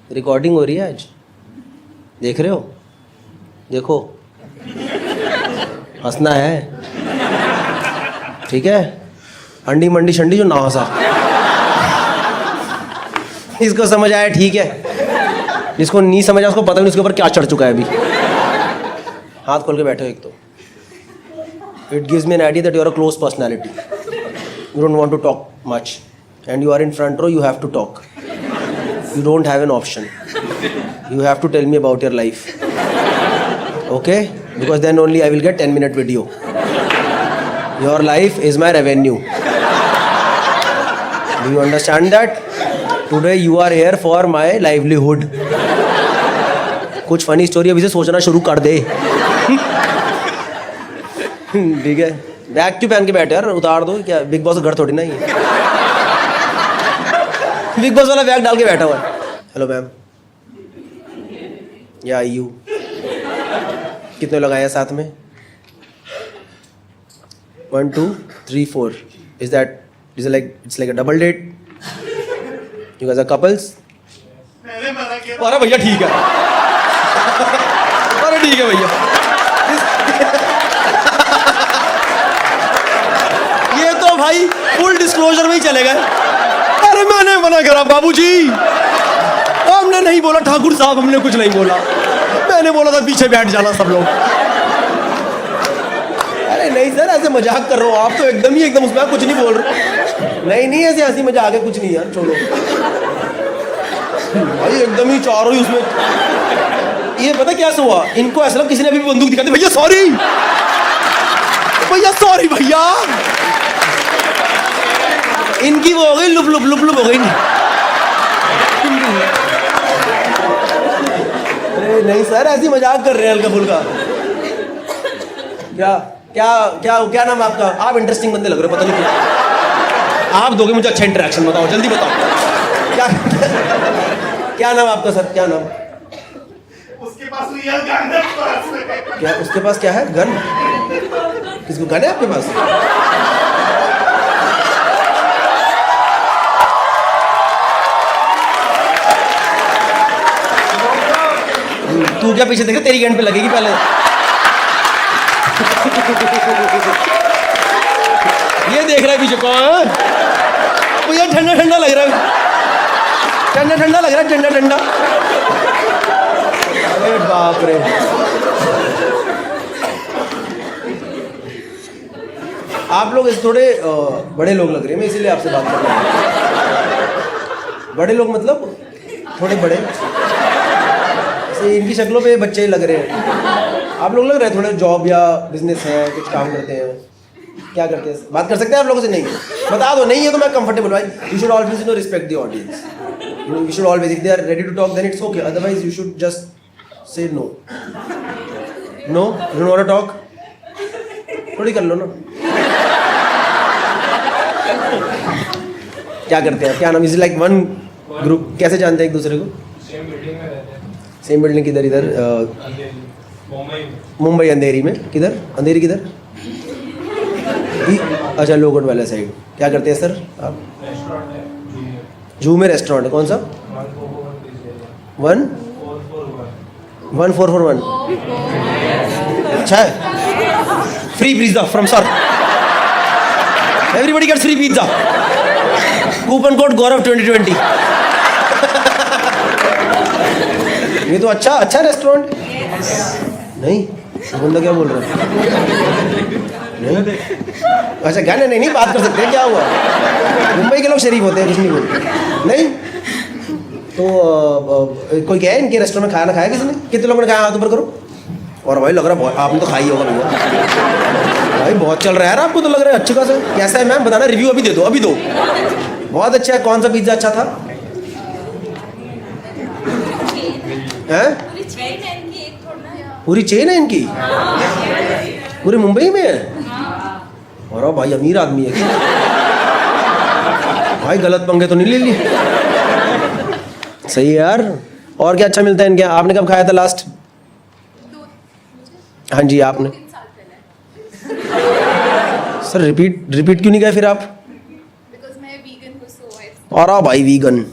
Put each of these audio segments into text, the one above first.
Recording हो रही है आज, देख रहे हो? देखो, हंसना है, ठीक है? अंडी मंडी शंडी जो ना हंसा। इसको समझ आया ठीक है, जिसको नहीं समझा उसको पता नहीं उसके ऊपर क्या चढ़ चुका है अभी। हाथ खोल के बैठो एक तो। It gives me an idea that you are a close personality, you don't want to talk much and you are in front row, you have to talk, you don't have an option, you have to tell me about your life, okay? Because then only I will get 10-minute video. Your life is my revenue. Do you understand that? Today you are here for my livelihood. कुछ funny story अभी से सोचना शुरू कर दे। ठीक है, bag क्यों पहन के बैठे यार, उतार दो। क्या बिग बॉस का घर थोड़ी ना ही है। बिग बॉस वाला बैग डाल के बैठा हुआ है। हेलो मैम, या यू कितने लोग आए हैं साथ में? 1 2 3 4। Is like a double date? You guys are couples? अरे भैया ठीक है, अरे ठीक है भैया। ये तो भाई फुल डिस्क्लोजर में ही चले गए। अरे मैंने मना करा बाबूजी, हमने नहीं बोला ठाकुर साहब, हमने कुछ नहीं बोला, मैंने बोला था पीछे बैठ जाना सब लोग। अरे नहीं सर, ऐसे मजाक कर रहा हूँ, आप तो एकदम उसमें कुछ नहीं बोल रहे। नहीं ऐसे हंसी मजाक है, कुछ नहीं यार, छोड़ो भाई, एकदम ही चारों ही उसमें। ये पता क्या हुआ, इनको ऐसा लगा किसी ने अभी बंदूक दिखा दी। भैया सॉरी, भैया सॉरी भैया। इनकी वो हो गई लुप हो गई। अरे नहीं सर, ऐसी मजाक कर रहे हैं हल्का फुल्का। क्या क्या क्या क्या नाम है आपका? आप इंटरेस्टिंग बंदे लग रहे हो, पता नहीं क्यों। आप दोगे मुझे अच्छा इंटरेक्शन, बताओ जल्दी बताओ। क्या क्या नाम आपका सर, क्या नाम? उसके पास रियल गन है। क्या उसके पास क्या है? गन? किसको गन है आपके पास? तू क्या पीछे देख, तेरी गन पे लगेगी पहले। ये देख रहा है पीछे कौन? भैया ठंडा लग रहा है, ठंडा लग रहा है, ठंडा। अरे बाप रे, आप लोग इस थोड़े बड़े लोग लग रहे हैं, मैं इसीलिए आपसे बात कर रहा हूँ। बड़े लोग मतलब थोड़े बड़े, इनकी शक्लों पे बच्चे ही लग रहे हैं। आप लोग लग रहे हैं थोड़े जॉब या बिजनेस है, कुछ काम करते हैं। क्या करते हैं? बात कर सकते हैं आप लोगों से? नहीं बता दो, नहीं है तो मैं कंफर्टेबल भाई। You should always respect the audience, you should always, if they are ready to talk then it's okay, otherwise you should just say no. You don't want to talk, थोड़ी कर लो ना। क्या करते हैं, क्या नाम? Is like one group? कैसे जानते हैं एक दूसरे को? Same building. किधर? इधर मुंबई अंधेरी में। किधर अंधेरी? किधर? अच्छा, लोगोट वाला साइड। क्या करते हैं सर आप? जू में रेस्टोरेंट, कौन सा? 1441। अच्छा है, free pizza from sir, everybody gets free pizza, coupon code Gaurav 2020। ये तो अच्छा रेस्टोरेंट। नहीं, बंदा क्या बोल रहा है? नहीं, अच्छा क्या? नहीं बात कर सकते हैं, क्या हुआ? मुंबई के लोग शरीफ होते हैं, कुछ नहीं बोलते। नहीं तो कोई क्या है इनके रेस्टोरेंट में? खाना खाया किसी ने? कितने लोगों ने खाया? हाथ ऊपर करो। और भाई लग रहा है आपने तो खाई होगा भैया, भाई बहुत चल रहा है यार, आपको तो लग रहा है अच्छे खासा। कैसा है मैम, बताना, रिव्यू अभी दे दो, अभी दो। बहुत अच्छा है। कौन सा पिज्जा अच्छा था? हैं? पूरी चेन है इनकी, पूरी मुंबई में है। और भाई अमीर आदमी है भाई, गलत पंगे तो नहीं ले लिए। सही है यार। और क्या अच्छा मिलता है इनके? आपने कब खाया था लास्ट? हाँ जी, आपने? सर रिपीट क्यों नहीं गए फिर आप? और भाई वीगन,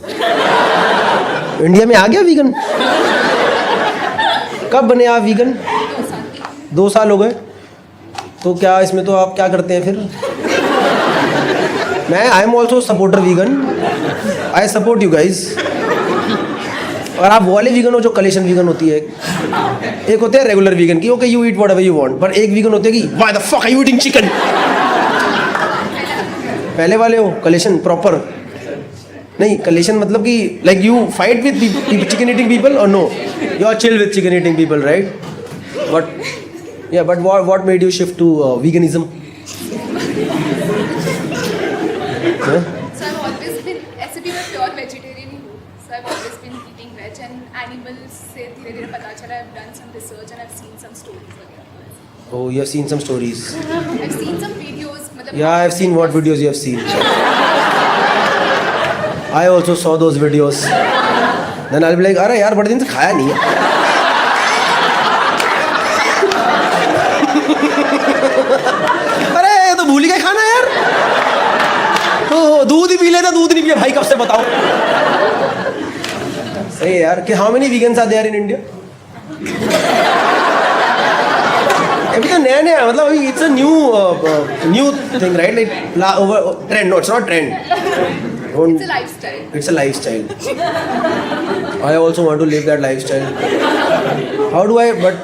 इंडिया में आ गया वीगन? कब बने आप वीगन? 2 साल हो गए। तो क्या इसमें तो आप क्या करते हैं फिर? मैं I am also supporter vegan, I support you guys. और आप वो वाले वीगन हो जो कलेशन वीगन होती है, एक होते हैं रेगुलर वीगन की, okay you eat whatever you want, पर एक वीगन होते हैं कि why the fuck are you eating chicken. पहले वाले हो कलेशन प्रॉपर? नहीं, कलेशन मतलब कि like you fight with chicken eating people और no you are chill with chicken eating people, right? But yeah, but what made you shift to veganism? So I've always been, ऐसे भी मैं pure vegetarian ही हूँ. So I've always been eating veg and animals से धीरे-धीरे पता चला. I've done some research and I've seen some stories वगैरह. Oh, you have seen some stories. I've seen some videos. मतलब Yeah, I have seen what videos you have seen. I also saw those videos. Then I'll be like, अरे यार बड़े दिन से खाया नहीं है. अरे ये तो भूल ही गए खाना यार. दूध ही पी लेता, दूध नहीं पिया भाई कब से बताओ. सही है यार. कि how many vegans are there in India? अभी तो नया नया, मतलब अभी it's a new thing, right? Like over trend. No, it's not trend. it's a lifestyle. It's a lifestyle. I also want to live that lifestyle. How do I? But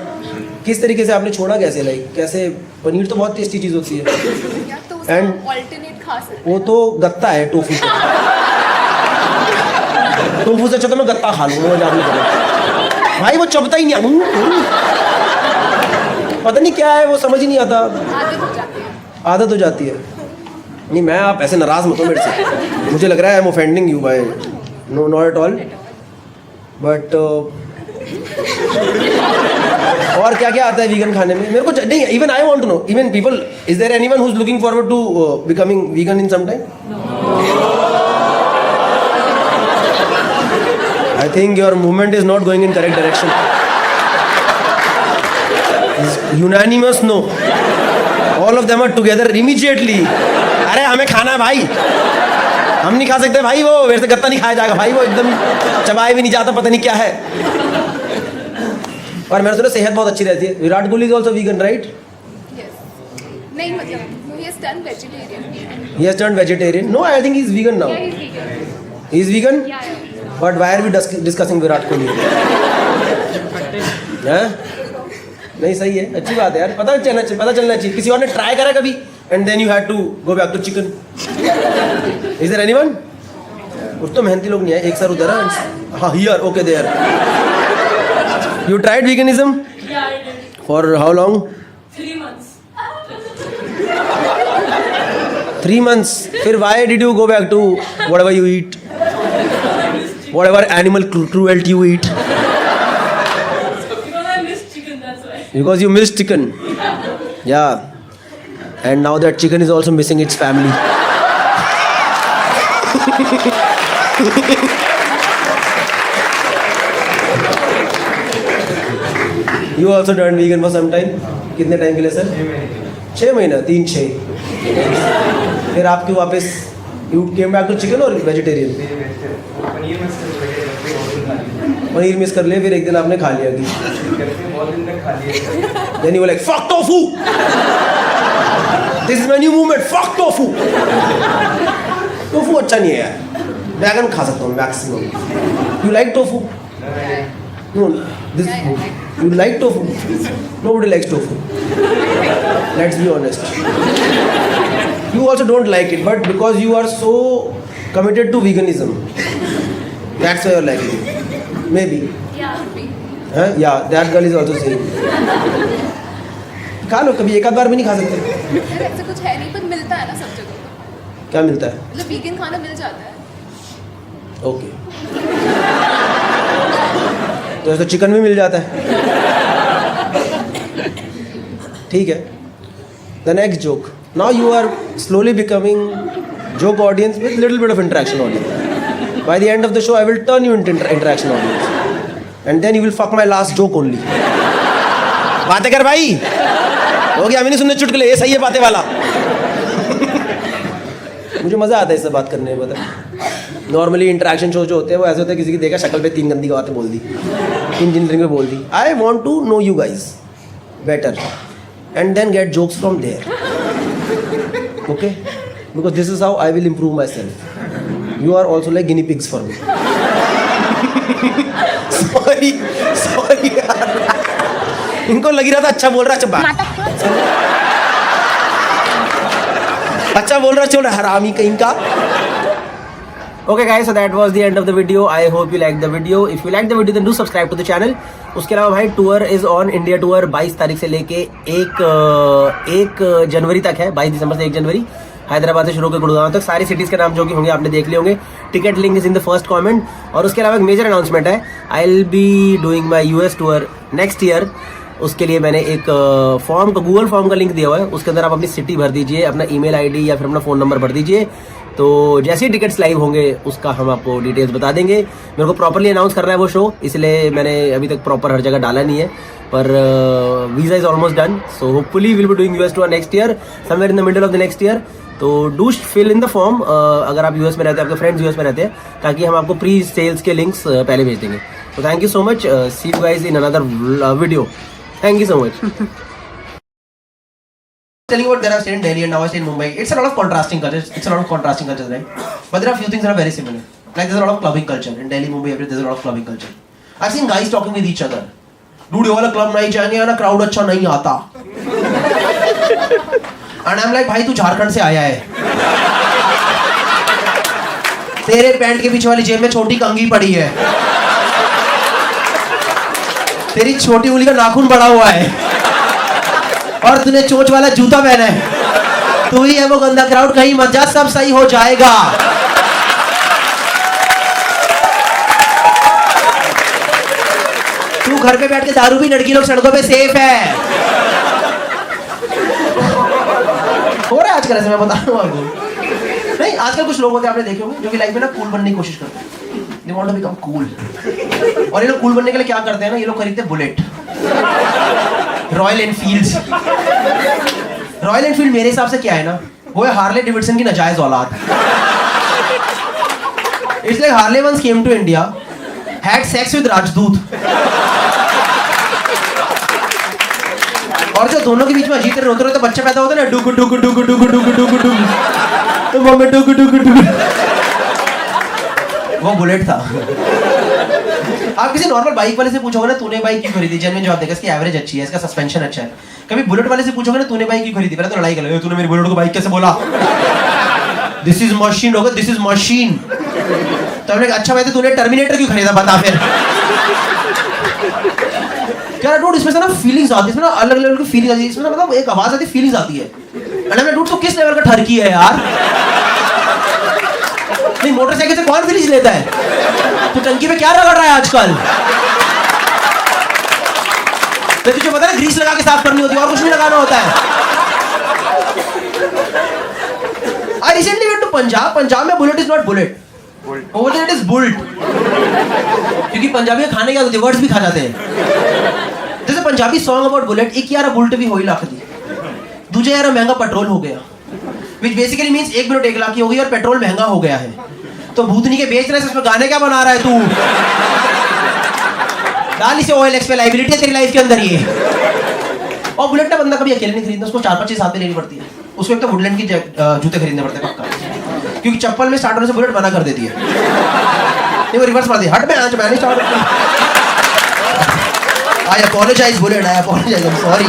किस तरीके से आपने छोड़ा, कैसे? लाइक कैसे? पनीर तो बहुत टेस्टी चीज़ होती है. या तो उसका And- alternate खा सकते वो तो गत्ता है टोफू का. टोफू से अच्छा तो मैं गत्ता खा लूँ, मुझे नहीं पता भाई, वो चबता ही नहीं. पता नहीं क्या है, वो समझ ही नहीं आता. आदत हो जाती है. आदत हो जाती है. नहीं, मैं, आप ऐसे नाराज़ मत हो मेरे से. मुझे लग रहा है I am offending you bye. No, not at all. But और क्या क्या आता है वीगन खाने में? मेरे को नहीं, even I want to know. Even people, is there anyone who is looking forward to becoming vegan in some time? I think your movement is not going in correct direction. Unanimous no. All of them are together immediately. अरे हमें खाना है भाई, हम नहीं खा सकते भाई, वो वैसे गत्ता नहीं खाया जाएगा भाई, वो एकदम चबाए भी नहीं जाता, पता नहीं क्या है. और मैंने सुना सेहत बहुत अच्छी रहती है. Virat Kohli is also vegan, right? Yes. नहीं मतलब he has done vegetarian. He has turned vegetarian. No, I think he's vegan now. Yeah, he's vegan. He is vegan? Yeah, yeah. But why are we discussing Virat Kohli? हैं? नहीं, सही है, अच्छी बात है यार. पता चलना चाहिए. किसी और ने ट्राई करा कभी? And then you had to go back to chicken. Is there anyone? कुछ तो मेहनती लोग नहीं है. एक सर उधर है. हाँ, here, okay, there. You tried veganism? Yeah, I did. For how long? 3 months. 3 months. फिर why did you go back to whatever you eat? Whatever animal cruelty you eat? Because I miss chicken, that's why. Because you missed chicken. Yeah. And now that chicken is also missing its family. You also turned vegan for some time? कितने time के लिए sir? 6 महीना. 3-6. फिर आपकी वापस you came back to chicken or vegetarian? Paneer miss कर लिया, फिर एक दिन आपने खा लिया कि then you were like fuck tofu. This is my new movement, fuck tofu. Tofu अच्छा नहीं है यार. ड्रैगन खा सकता हूँ maximum. You like tofu? No, this you like tofu? Nobody likes tofu. Let's be honest. You also don't like it, but because you are so committed to veganism, that's why you're liking it. Maybe. Yeah, could be. Huh? Yeah, that girl is also saying. खा लो कभी, एक आध बार भी नहीं खा सकते. यार ऐसा कुछ है नहीं, पर मिलता है ना सब जगह. क्या मिलता है? मतलब वीगन खाना मिल जाता है. ओके. तो ऐसा चिकन भी मिल जाता है. ठीक है. The next joke. Now you are slowly becoming joke audience with little bit of interaction audience. By the end of the show, I will turn you into interaction audience. And then you will fuck my last joke only. बातें कर भाई. हो गया, हमें नहीं सुनने चुटकुले, ये सही है बातें वाला. मुझे मज़ा आता है इससे बात करने में, पता है. नॉर्मली इंटरेक्शन शो जो होते हैं वो ऐसे होते हैं, किसी की देखा शक्ल पे 3 गंदी बातें बोल दी, इंजीनियरिंग में बोल दी. I want to know you guys better and then get jokes from there. Okay, because this is how I will improve myself. You are also like guinea pigs for me. Sorry sorry यार, इनको लगी रहा था अच्छा बोल रहा है. अच्छा बोल रहा, चल हरामी कहीं का. Okay guys, so that was the end of the video. I hope you liked the video. If you liked the video then do subscribe to the channel. उसके अलावा भाई tour is on, India tour 22 तारीख से लेके 1 जनवरी तक है. 22 दिसंबर से 1 जनवरी हैदराबाद से शुरू होकर गुड़गांव तक. सारी सिटीज़ के नाम जो कि होंगे आपने देख लिए होंगे. Ticket link is in the first comment. और उसके अलावा एक मेजर अनाउंसमेंट है, I will be doing my US tour next year. उसके लिए मैंने एक फॉर्म का, गूगल फॉर्म का लिंक दिया हुआ है. उसके अंदर आप अपनी सिटी भर दीजिए, अपना ईमेल आईडी या फिर अपना फ़ोन नंबर भर दीजिए. तो जैसे ही टिकट्स लाइव होंगे उसका हम आपको डिटेल्स बता देंगे. मेरे को प्रॉपरली अनाउंस करना है वो शो, इसलिए मैंने अभी तक प्रॉपर हर जगह डाला नहीं है. पर visa is almost done, so hopefully will be doing US tour next year, somewhere in the middle of the next year. तो do fill in the form अगर आप US में रहते हैं, आपके फ्रेंड्स US में रहते हैं, ताकि हम आपको प्री सेल्स के लिंक्स पहले भेज देंगे. तो thank you so much. See you guys in another video. Thank you so much. Telling you what, there I stayed in Delhi and now I stay in Mumbai. It's a lot of contrasting cultures. It's a lot of contrasting cultures, right? But there are few things that are very similar. Like there's a lot of clubbing culture in Delhi, Mumbai. There's a lot of clubbing culture. I've seen guys talking with each other. Dude, ये वाला club नहीं जाएंगे ना, crowd अच्छा नहीं आता. And I'm like, भाई तू झारखंड से आया है. तेरे पैंट के पीछे वाली जेब में छोटी कंघी पड़ी है. तेरी छोटी उंगली का नाखून बड़ा हुआ है और तूने चोंच वाला जूता पहना है. तू ही है वो गंदा क्राउड, कहीं मत जा, सब सही हो जाएगा. तू घर पे बैठ के दारू भी, लड़की लोग सड़कों पे सेफ है. हो रहा है आजकल ऐसे, मैं बता रहा हूँ आपको. नहीं, आजकल कुछ लोग होते हैं आपने देखे होंगे जो कि लाइफ में ना कूल बनने की कोशिश करते हैं. They want to become cool. और ये लोग कूल बनने के लिए क्या करते हैं ना, ये लोग खरीदते हैं bullet, royal Enfields. Royal Enfield मेरे हिसाब से क्या है ना, वो है हार्ले डेविडसन की नाजायज औलाद. It's like Harley once came to India, had sex with राजदूत, और जो दोनों के बीच में अजीत रोते रोते बच्चे पैदा होते हैं ना, डुगु डुगु डुगु डुगु डुगु डुगु डुगु, तो वो में डुगु डुगु डुगु, वो बुलेट था. आप किसी नॉर्मल बाइक वाले से पूछोगे ना, तूने बाइक क्यों खरीदी, जेन्युइन जवाब देगा, इसकी एवरेज अच्छी है, इसका सस्पेंशन अच्छा है. कभी बुलेट वाले से पूछोगे ना, तूने बाइक क्यों खरीदी, पहले तो लड़ाई कर ले, तूने मेरी बुलेट को बाइक कैसे बोला. दिस इज मशीन होगा, दिस इज मशीन. तो हमने अच्छा भाई, तूने टर्मिनेटर क्यों खरीदा, बता फिर. क्या डूड, इसमें से ना फीलिंग्स आती है, इसमें ना अलग लेवल की फीलिंग आती है, इसमें ना मतलब एक आवाज आती है, फीलिंग्स आती है. अरे डूड, तो किस लेवल का ठरकी है यार. नहीं, मोटरसाइकिल से कौन फीलिंग्स लेता है. तो टंकी पे क्या रगड़ रहा है आजकल. तो तुझे पता है ग्रीस लगा के साफ करनी होती है और कुछ नहीं लगाना होता है. I recently went to Punjab. Punjab में bullet is not bullet, over there it is bult. क्योंकि पंजाबी में खाने क्या होते हैं, वर्ड्स भी खा जाते हैं. जैसे पंजाबी सॉन्ग अबाउट बुलेट, एक यार बुलेट भी हो ही लाख दी, दूजे यार महंगा पेट्रोल हो गया, which basically means 1 minute 1 lakh की हो गई और पेट्रोल महंगा हो गया है. तो भूतनी के बेच रहे हैं, इसमें गाने क्या बना रहा है तू. डाल इसे OLX पे, लाइबिलिटी है तेरी लाइफ के अंदर ये. और बुलेट ना बंदा कभी अकेले नहीं खरीदना, उसको 4-5 चीज साथ में लेनी पड़ती है. उसको एक तो वुडलैंड की जूते खरीदने पड़ते हैं पक्का, क्योंकि चप्पल में स्टार्ट होने से बुलेट मना कर देती है. नहीं, वो रिवर्स मारती है, हट में आज मैंने start. I apologize bullet, I apologize, I am sorry.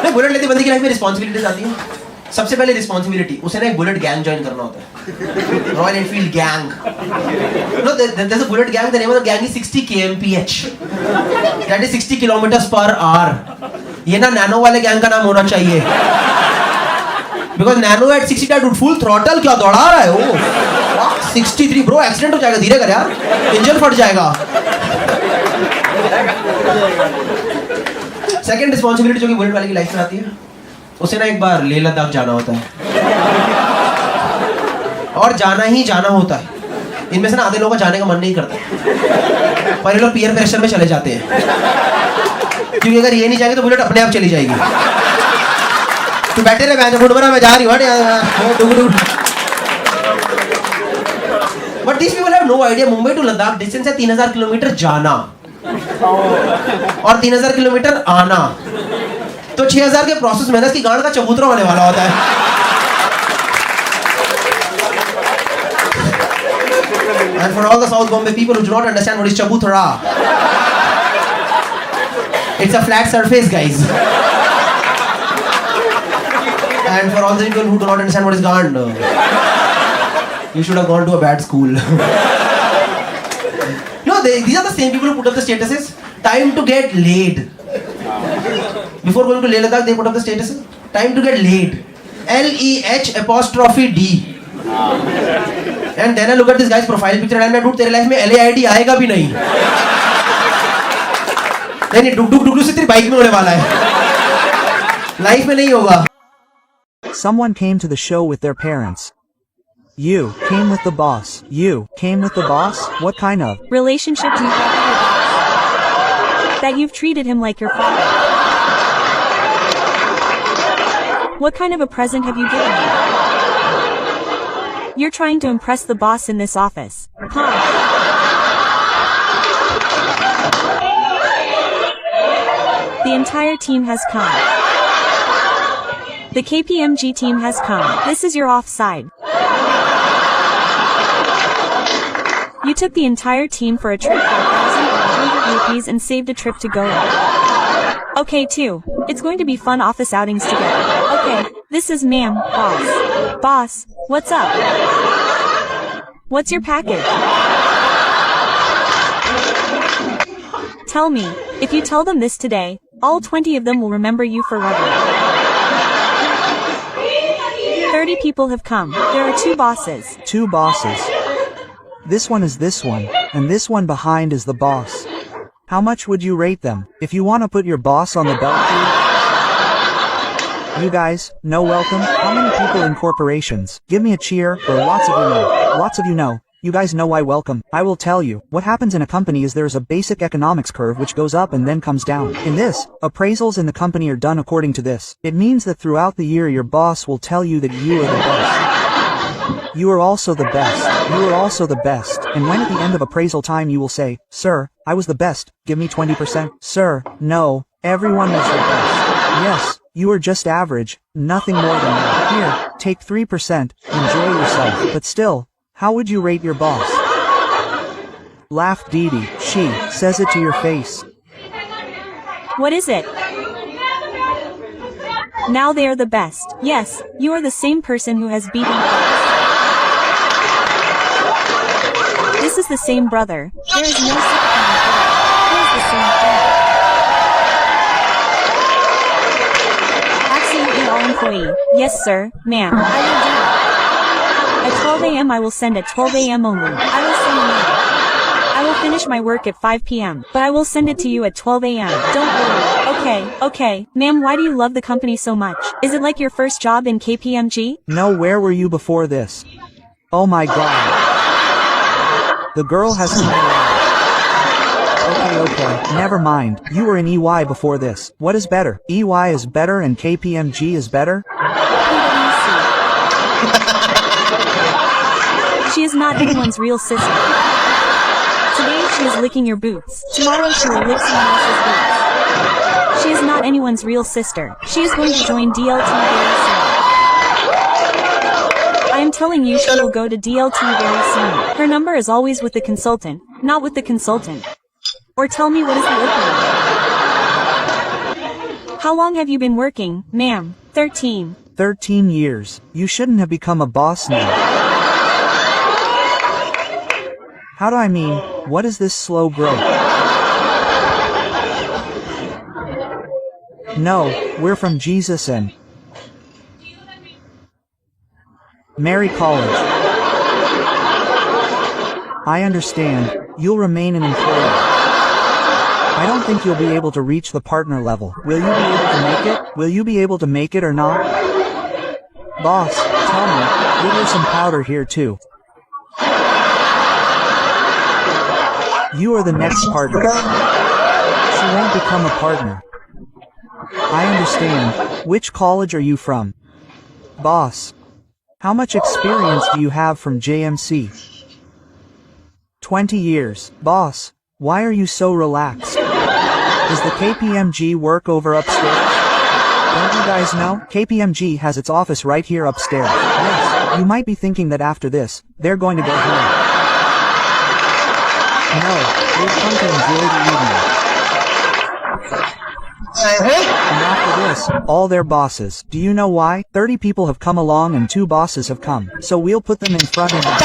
नहीं, बुलेट लेती बंदी की लाइफ में रिस्पॉन्सिबिलिटीज आती है. सबसे पहले रिस्पॉन्सिबिलिटी, उसे ना एक बुलेट गैंग ज्वाइन करना होता है, Royal Enfield gang. No, there is a bullet gang, the name of the gang is 60 kmph, that is 60 km/h. ये ना नैनो वाले गैंग का नाम होना चाहिए, because Nano at 60 dude full throttle, क्या दौड़ा रहा है वो. 63 ब्रो, एक्सीडेंट हो जाएगा, धीरे कर यार, इंजन फट जाएगा. सेकंड रिस्पॉन्सिबिलिटी जो कि बुलेट वाले की लाइफ में आती है, उसे ना एक बार लेह लद्दाख जाना होता है, और जाना ही जाना होता है. इनमें से ना आधे लोगों का जाने का मन नहीं करता, पर ये लोग पीयर प्रेशर में चले जाते हैं, क्योंकि अगर ये नहीं जाएंगे तो बुलेट अपने आप चली जाएगी. तो बैठे रहे, मैं जा रही हूँ. But these people have no idea. Mumbai to Ladakh distance है 3000 किलोमीटर जाना और 3000 किलोमीटर आना. तो 6000 के प्रोसेस में ना इसकी गांड का चबूतरा होने वाला होता है. And for all the South Bombay people who do not understand what is chabutra, it's a flat surface, guys. And for all the people who do not understand what is gand, you should have gone to a bad school. No, these are the same people who put up the statuses. Time to get laid. Before going to Leh Ladakh, they put up the statuses. Time to get laid. LEH''D. And then I look at this guy's profile picture and I'm like, dude, तेरे life में LAID आएगा भी नहीं. नहीं डुक से तेरी bike में होने वाला है. लाइफ में नहीं होगा. Someone came to the show with their parents. You came with the boss. You came with the boss? What kind of relationship do you have with your boss? That you've treated him like your father. What kind of a present have you given him? You're trying to impress the boss in this office. Huh? The entire team has come. The KPMG team has come. This is your offside. You took the entire team for a trip for 1,500 rupees and saved a trip to Goa. Okay, too. It's going to be fun office outings together. Okay, this is ma'am, boss. Boss, what's up? What's your package? Tell me, if you tell them this today, all 20 of them will remember you forever. 30 people have come. There are 2 bosses. 2 bosses? This one is this one, and this one behind is the boss. How much would you rate them? If you want to put your boss on the belt, you guys, no welcome? How many people in corporations? Give me a cheer, or lots of you know. Lots of you know. You guys know why welcome. I will tell you. What happens in a company is there's a basic economics curve which goes up and then comes down. In this, appraisals in the company are done according to this. It means that throughout the year your boss will tell you that you are the best. You are also the best. You are also the best. And when at the end of appraisal time you will say, sir, I was the best, give me 20%. Sir, no, everyone was the best. Yes, you are just average, nothing more than that. Here, take 3%, enjoy yourself. But still, how would you rate your boss? Laughed Didi. She says it to your face. What is it? Now they are the best. Yes, you are the same person who has beaten us. This is the same brother. There is no second brother. He is the same thing. Absolutely all employee. Yes sir, ma'am, I will do it. At 12 a.m. I will send at 12 a.m. only. I will send now. I will finish my work at 5 p.m. But I will send it to you at 12 a.m. Don't worry. Okay. Ma'am, why do you love the company so much? Is it like your first job in KPMG? No, where were you before this? Oh my god. The girl has come around. Okay, never mind. You were in EY before this. What is better? EY is better and KPMG is better? She is not anyone's real sister. Today she is licking your boots. Tomorrow she will lick someone else's boots. She is not anyone's real sister. She is going to join DLT very soon. I am telling you she will go to DLT very soon. Her number is always with the consultant, not with the consultant. Or tell me what is the opening. How long have you been working, ma'am? 13. 13 years. You shouldn't have become a boss now. How do I mean, what is this slow growth? No, we're from Jesus and Mary College. I understand, you'll remain an employee. I don't think you'll be able to reach the partner level. Will you be able to make it? Will you be able to make it or not? Boss, tell me, give her some powder here too. You are the next partner. She won't become a partner. I understand. Which college are you from? Boss. How much experience do you have from JMC? 20 years. Boss, why are you so relaxed? Is the KPMG work over upstairs? Don't you guys know? KPMG has its office right here upstairs. Yes, you might be thinking that after this, they're going to go home. No, they've come to enjoy the evening. And after this, all their bosses. Do you know why? 30 people have come along and 2 bosses have come. So we'll put them in front of them.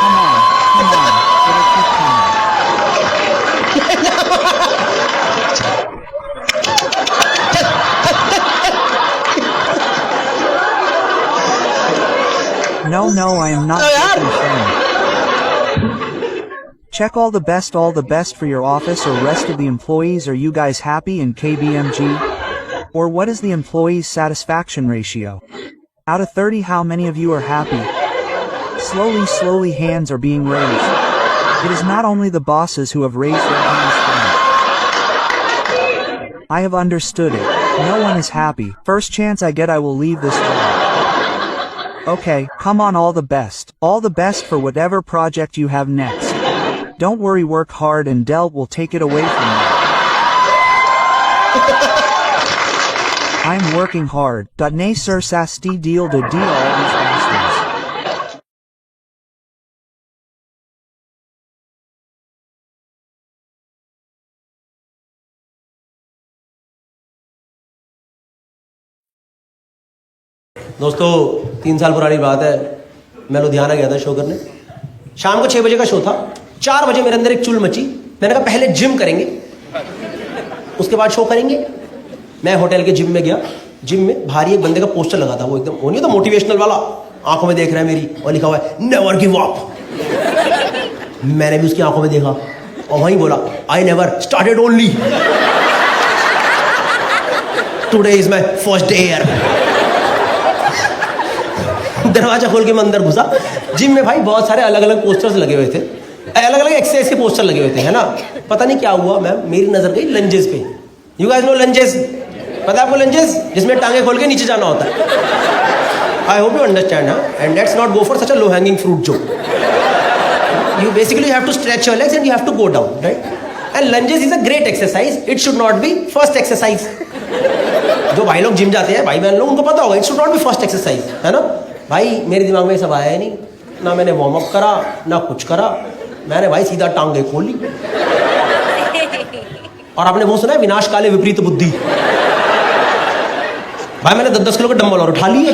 Come on. It'll keep coming. No, I am not taking shame. Check all the best for your office or rest of the employees. Are you guys happy in KBMG? Or what is the employees' satisfaction ratio? Out of 30, how many of you are happy? Slowly hands are being raised. It is not only the bosses who have raised their hands for me. I have understood it. No one is happy. First chance I get I will leave this job. Okay, come on, all the best. All the best for whatever project you have next. Don't worry, work hard and Dell will take it away from you. I'm working hard. Nay sir sasti deal to deal all these bastards. दोस्तों 3 साल पुरानी बात है, मैं लुधियाना गया था show करने। शाम को 6 बजे का शो था। 4 बजे मेरे अंदर एक चुल मची। मैंने कहा पहले जिम करेंगे, उसके बाद शो करेंगे। मैं होटल के जिम में गया। जिम में भारी एक बंदे का पोस्टर लगा था, वो एकदम वो नहीं था मोटिवेशनल वाला, आंखों में देख रहा है मेरी और लिखा हुआ है नेवर गिव अप। मैंने भी उसकी आंखों में देखा और वहीं बोला I never started only today is my first day here. दरवाजा खोल के मैं अंदर घुसा। जिम में भाई बहुत सारे अलग अलग पोस्टर्स लगे हुए थे, अलग अलग एक्सरसाइज के पोस्टर लगे हुए थे, है ना। पता नहीं क्या हुआ, मैं मेरी नजर गई लंजेस पे। You guys know lunges? पता है आपको लंजेस? जिसमें टांगे खोल के नीचे जाना होता है। I hope you understand. And let's not go for such a low hanging fruit joke. You basically have to stretch your legs and you have to go down, right? And lunges is a great exercise. It should not be first exercise. जो भाई लोग gym जाते हैं, भाई बहन लोग, उनको पता होगा it should not be first exercise, है ना। भाई मेरे दिमाग में सब आया नहीं, ना मैंने वार्म अप करा ना कुछ करा। मैंने भाई सीधा टांगे खोली। और आपने वो सुना है विनाश काले विपरीत बुद्धि? भाई मैंने 10-10 किलो के डंबल और उठा लिए।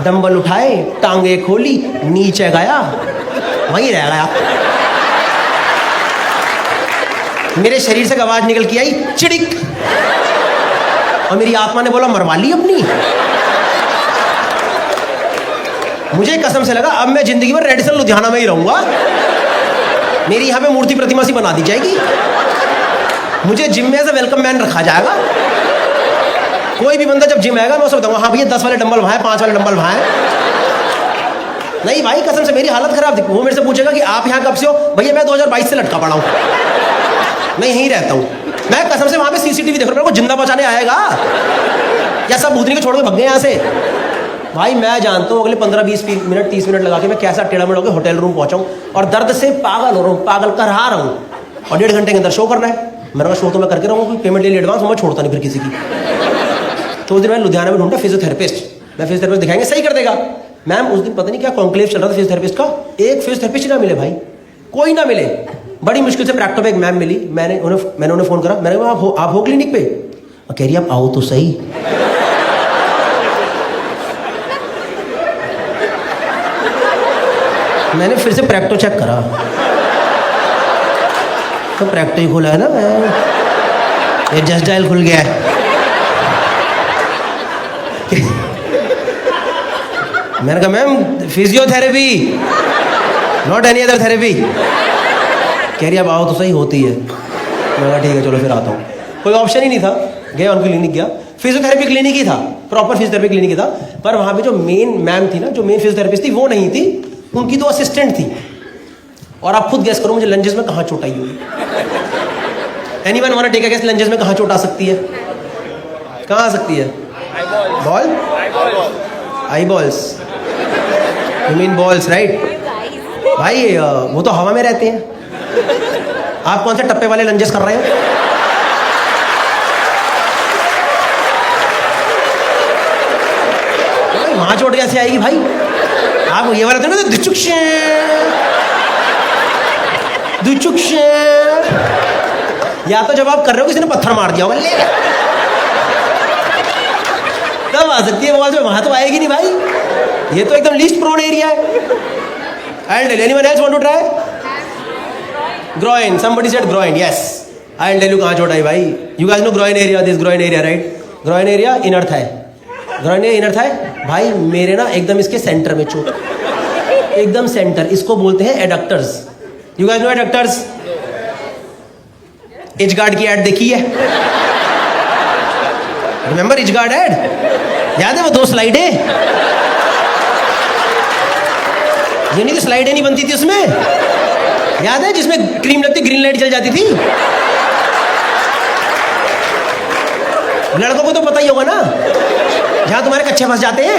डंबल उठाए, टांगे खोली, नीचे गया, वहीं रह गया। मेरे शरीर से आवाज निकल के आई चिड़िक, और मेरी आत्मा ने बोला मरवा ली अपनी। मुझे कसम से लगा अब मैं जिंदगी भर रेडिसन लुधियाना में ही रहूंगा। मेरी यहाँ पे मूर्ति प्रतिमा सी बना दी जाएगी, मुझे जिम में एज अ वेलकम मैन रखा जाएगा। कोई भी बंदा जब जिम आएगा मैं उसे बताऊंगा हाँ भैया 10 वाले डंबल वहाँ हैं, 5 वाले डंबल वहाँ हैं। नहीं भाई कसम से मेरी हालत खराब थी। वो मेरे से पूछेगा कि आप यहाँ कब से हो? भैया मैं 2022 से लटका पड़ा हूँ, मैं यहीं रहता हूँ। मैं कसम से वहाँ पे सीसीटीवी देख रहा हूँ, जिंदा बचाने आएगा या सब भूतनी को छोड़ के भग गए यहाँ से। भाई मैं जानता हूँ अगले 15-20 मिनट 30 मिनट लगा के मैं कैसा टेढ़ा मेढ़ा होकर होटल रूम पहुँचाऊँ, और दर्द से पागल हो रहा हूँ, पागल कर रहा हूँ। और 1.5 घंटे के अंदर शो करना है। मैंने कहा शो तो मैं करके रहूँगा, पेमेंट ले ली एडवांस, मैं छोड़ता नहीं फिर किसी की। तो उस दिन मैं लुधियाना में ढूंढा फिजियोथेरेपिस्ट। मैं फिजियोथेरेपिस्ट दिखाएंगे सही कर देगा। मैम उस दिन पता नहीं क्या कॉन्क्लेव चल रहा था फिजियोथेरेपिस्ट का, एक फिजियोथेरेपिस्ट ना मिले भाई, कोई ना मिले। बड़ी मुश्किल से प्रैक्टो पे एक मैम मिली। मैंने उन्हें फोन करा, मैंने कहा आप हो क्लिनिक पे? कह रही आप आओ तो सही। मैंने फिर से प्रैक्टो चेक करा तो प्रैक्टो ही खुला है ना, ये जस्ट डायल खुल गया है। मैंने कहा ma'am physiotherapy not any other therapy. कह रही अब आओ तो सही होती है। मैंने कहा ठीक है चलो फिर आता हूँ। कोई ऑप्शन ही नहीं था, गया उनकी क्लिनिक गया। फिजियोथेरेपी क्लिनिक ही था, प्रॉपर फिजियोथेरेपी क्लिनिक ही था। पर वहाँ पे जो मेन मैम थी ना, जो मेन फिजियोथेरेपिस्ट थी वो नहीं थी, उनकी तो असिस्टेंट थी। और आप खुद गैस करो मुझे लंजेस में कहाँ चोट आई होगी। Anyone want to take a guess lunges में कहाँ चोट आ सकती है? कहाँ आ सकती है? Ball I balls, you mean balls right? भाई वो तो हवा में रहते हैं। आप कौन से टप्पे वाले लंजेस कर रहे हो? वहां चोट कैसे आएगी भाई? आप ये वाले थे ना, दुचुक्ष, या तो जब आप कर रहे हो किसी ने पत्थर मार दिया होगा, ले तब आ सकती है बॉल में, वहां तो आएगी नहीं भाई। ये तो एकदम लीस्ट प्रोन एरिया है। I'll tell you. Anyone else want to try? Groin. Somebody said groin. Yes. I'll tell you कहाँ चोट आई भाई. You guys know groin area. This groin area, right? Groin area inner thigh. Groin area inner thigh. भाई मेरे ना एकदम इसके centre में चोट. एकदम सेंटर. इसको बोलते हैं adductors. You guys know adductors? Edge guard की एड देखी है? Remember edge guard ad? याद है वो 2 स्लाइडें? ये नहीं, तो स्लाइडें नहीं बनती थी उसमें, याद है? जिसमें क्रीम लगती, ग्रीन लाइट जल जाती थी। लड़कों को तो पता ही होगा ना, जहां तुम्हारे कच्चे फंस जाते हैं।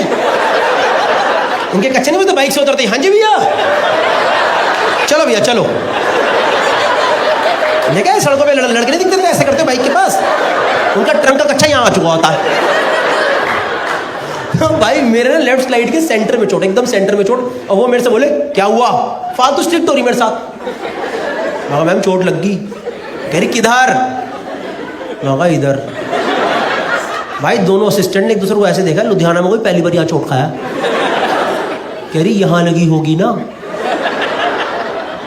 उनके कच्चे नहीं, तो बाइक से उतरते, हाँ जी भैया, चलो भैया चलो। देखा है सड़कों पे लड़के नहीं दिखते थे ऐसे करते बाइक के पास, उनका ट्रंक का कच्चा यहाँ आ चुका होता है। भाई मेरे ना लेफ्ट स्लाइड के सेंटर में चोट, एकदम सेंटर में चोट। और वो मेरे से बोले क्या हुआ, फालतू स्ट्रिक्ट हो रही मेरे साथ। मैं मैम चोट लग गई। कह रही किधर? मैं इधर। भाई दोनों असिस्टेंट ने एक दूसरे को ऐसे देखा, लुधियाना में कोई पहली बार यहाँ चोट खाया। कह रही यहाँ लगी होगी ना।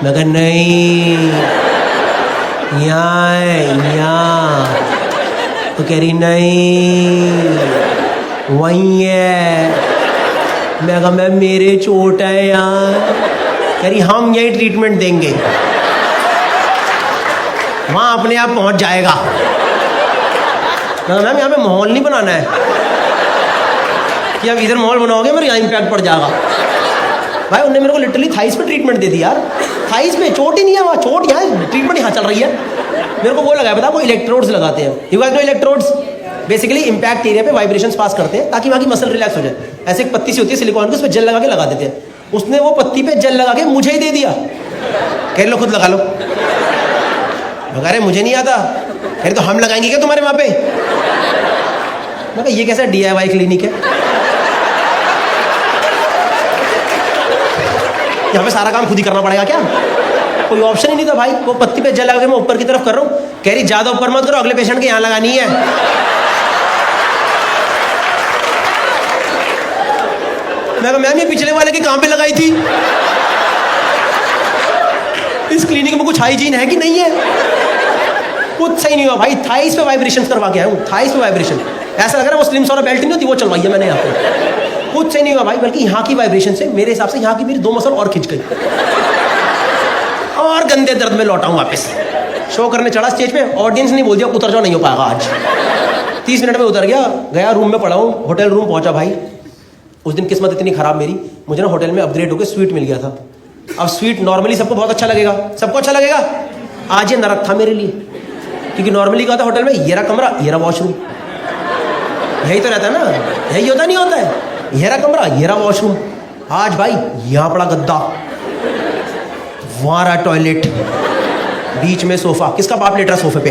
मैं कहा नहीं, यहाँ। तो कह रही नहीं वही है। मैं कहा मैम मेरे चोट है यहाँ। कह रही हम यही ट्रीटमेंट देंगे, वहाँ अपने आप पहुँच जाएगा। मैं मैम यहाँ पे माहौल नहीं बनाना है कि अब इधर माहौल बनाओगे मेरे यहाँ इम्पैक्ट पड़ जाएगा। भाई उन्होंने मेरे को लिटरली थाइस पे ट्रीटमेंट दे दी यार। थाइस पे चोट ही नहीं है, वहाँ चोट यहाँ है, ट्रीटमेंट यहाँ चल रही है। मेरे को वो लगाया पता, वो इलेक्ट्रोड्स लगाते हैं। You guys know electrodes? Basically impact area पे वाइब्रेशंस पास करते हैं ताकि वहाँ की मसल रिलैक्स हो जाए। ऐसे एक पत्ती सी होती है सिलिकॉन की, उस पर जेल लगा के लगा देते हैं। उसने वो पत्ती पे जेल लगा के मुझे ही दे दिया, कह लो खुद लगा लो। मैं कह रहे मुझे नहीं आता। कह रहे तो हम लगाएंगे क्या तुम्हारे वहाँ पे? मैं कहा ये कैसा DIY क्लिनिक है, यहाँ पे सारा काम खुद ही करना पड़ेगा क्या? कोई ऑप्शन ही नहीं था भाई। वो पत्ती पे जेल लगा के मैं ऊपर की तरफ कर रहा हूँ। कह रही ज्यादा ऊपर मत करो, अगले पेशेंट के यहाँ लगानी है। मैं कहा मैम ये पिछले वाले के कहाँ पे लगाई थी? इस क्लिनिक में कुछ हाइजीन है कि नहीं है? कुछ सही नहीं हुआ भाई। थाइस पे वाइब्रेशंस करवा के आया हूँ, थाइस पे वाइब्रेशन। ऐसा लग रहा है वो स्लिम सोना बेल्ट नहीं होती, वो चलवाई है मैंने यहाँ पे। कुछ सही नहीं हुआ भाई, बल्कि यहाँ की वाइब्रेशन से मेरे हिसाब से यहाँ की मेरी 2 मसल और खिंच गई और गंदे दर्द में लौटा हूँ वापस। शो करने चढ़ा स्टेज पे, ऑडियंस नहीं बोल दिया उतर जाओ, नहीं हो पाएगा आज। 30 मिनट में उतर गया रूम में पड़ा हूँ। होटल रूम पहुंचा भाई। उस दिन किस्मत इतनी खराब मेरी, मुझे ना होटल में अपग्रेड होकर स्वीट मिल गया था। अब स्वीट नॉर्मली सबको बहुत अच्छा लगेगा, सबको अच्छा लगेगा। आज ये नरक था मेरे लिए, क्योंकि नॉर्मली क्या होता है होटल में, ये रहा कमरा, ये रहा वॉशरूम, यही तो रहता है ना, यही होता नहीं होता है? ये रहा कमरा, ये रहा वॉशरूम। आज भाई यहाँ पड़ा गद्दा, वहाँ रहा टॉयलेट, बीच में सोफा। किसका बाप लेट रहा सोफे पे?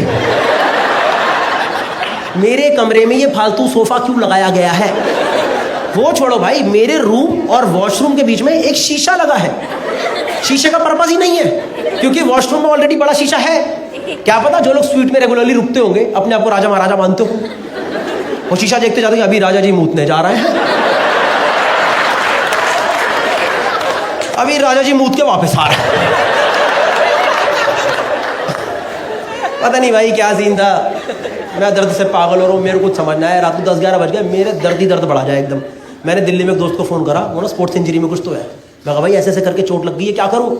मेरे कमरे में ये फालतू सोफा क्यों लगाया गया है? वो छोड़ो भाई, मेरे रूम और वॉशरूम के बीच में एक शीशा लगा है। शीशे का पर्पस ही नहीं है, क्योंकि वॉशरूम में ऑलरेडी बड़ा शीशा है। क्या पता जो लोग स्वीट में रेगुलरली रुकते होंगे, अपने आप को राजा महाराजा मानते हो, वो शीशा देखते जाते हैं अभी राजा जी मूतने जा रहे हैं, अभी राजा जी मूत के वापस आ रहे हैं। पता नहीं भाई क्या सीन था। मैं दर्द से पागल हो रहा हूँ, मेरे को कुछ समझना है। रात को 10-11 बज गए, मेरे दर्द ही दर्द बढ़ा जाए एकदम। मैंने दिल्ली में एक दोस्त को फ़ोन करा, वो ना स्पोर्ट्स इंजरी में कुछ तो है। मैं कहा भाई ऐसे ऐसे करके चोट लग गई है, क्या करूँ?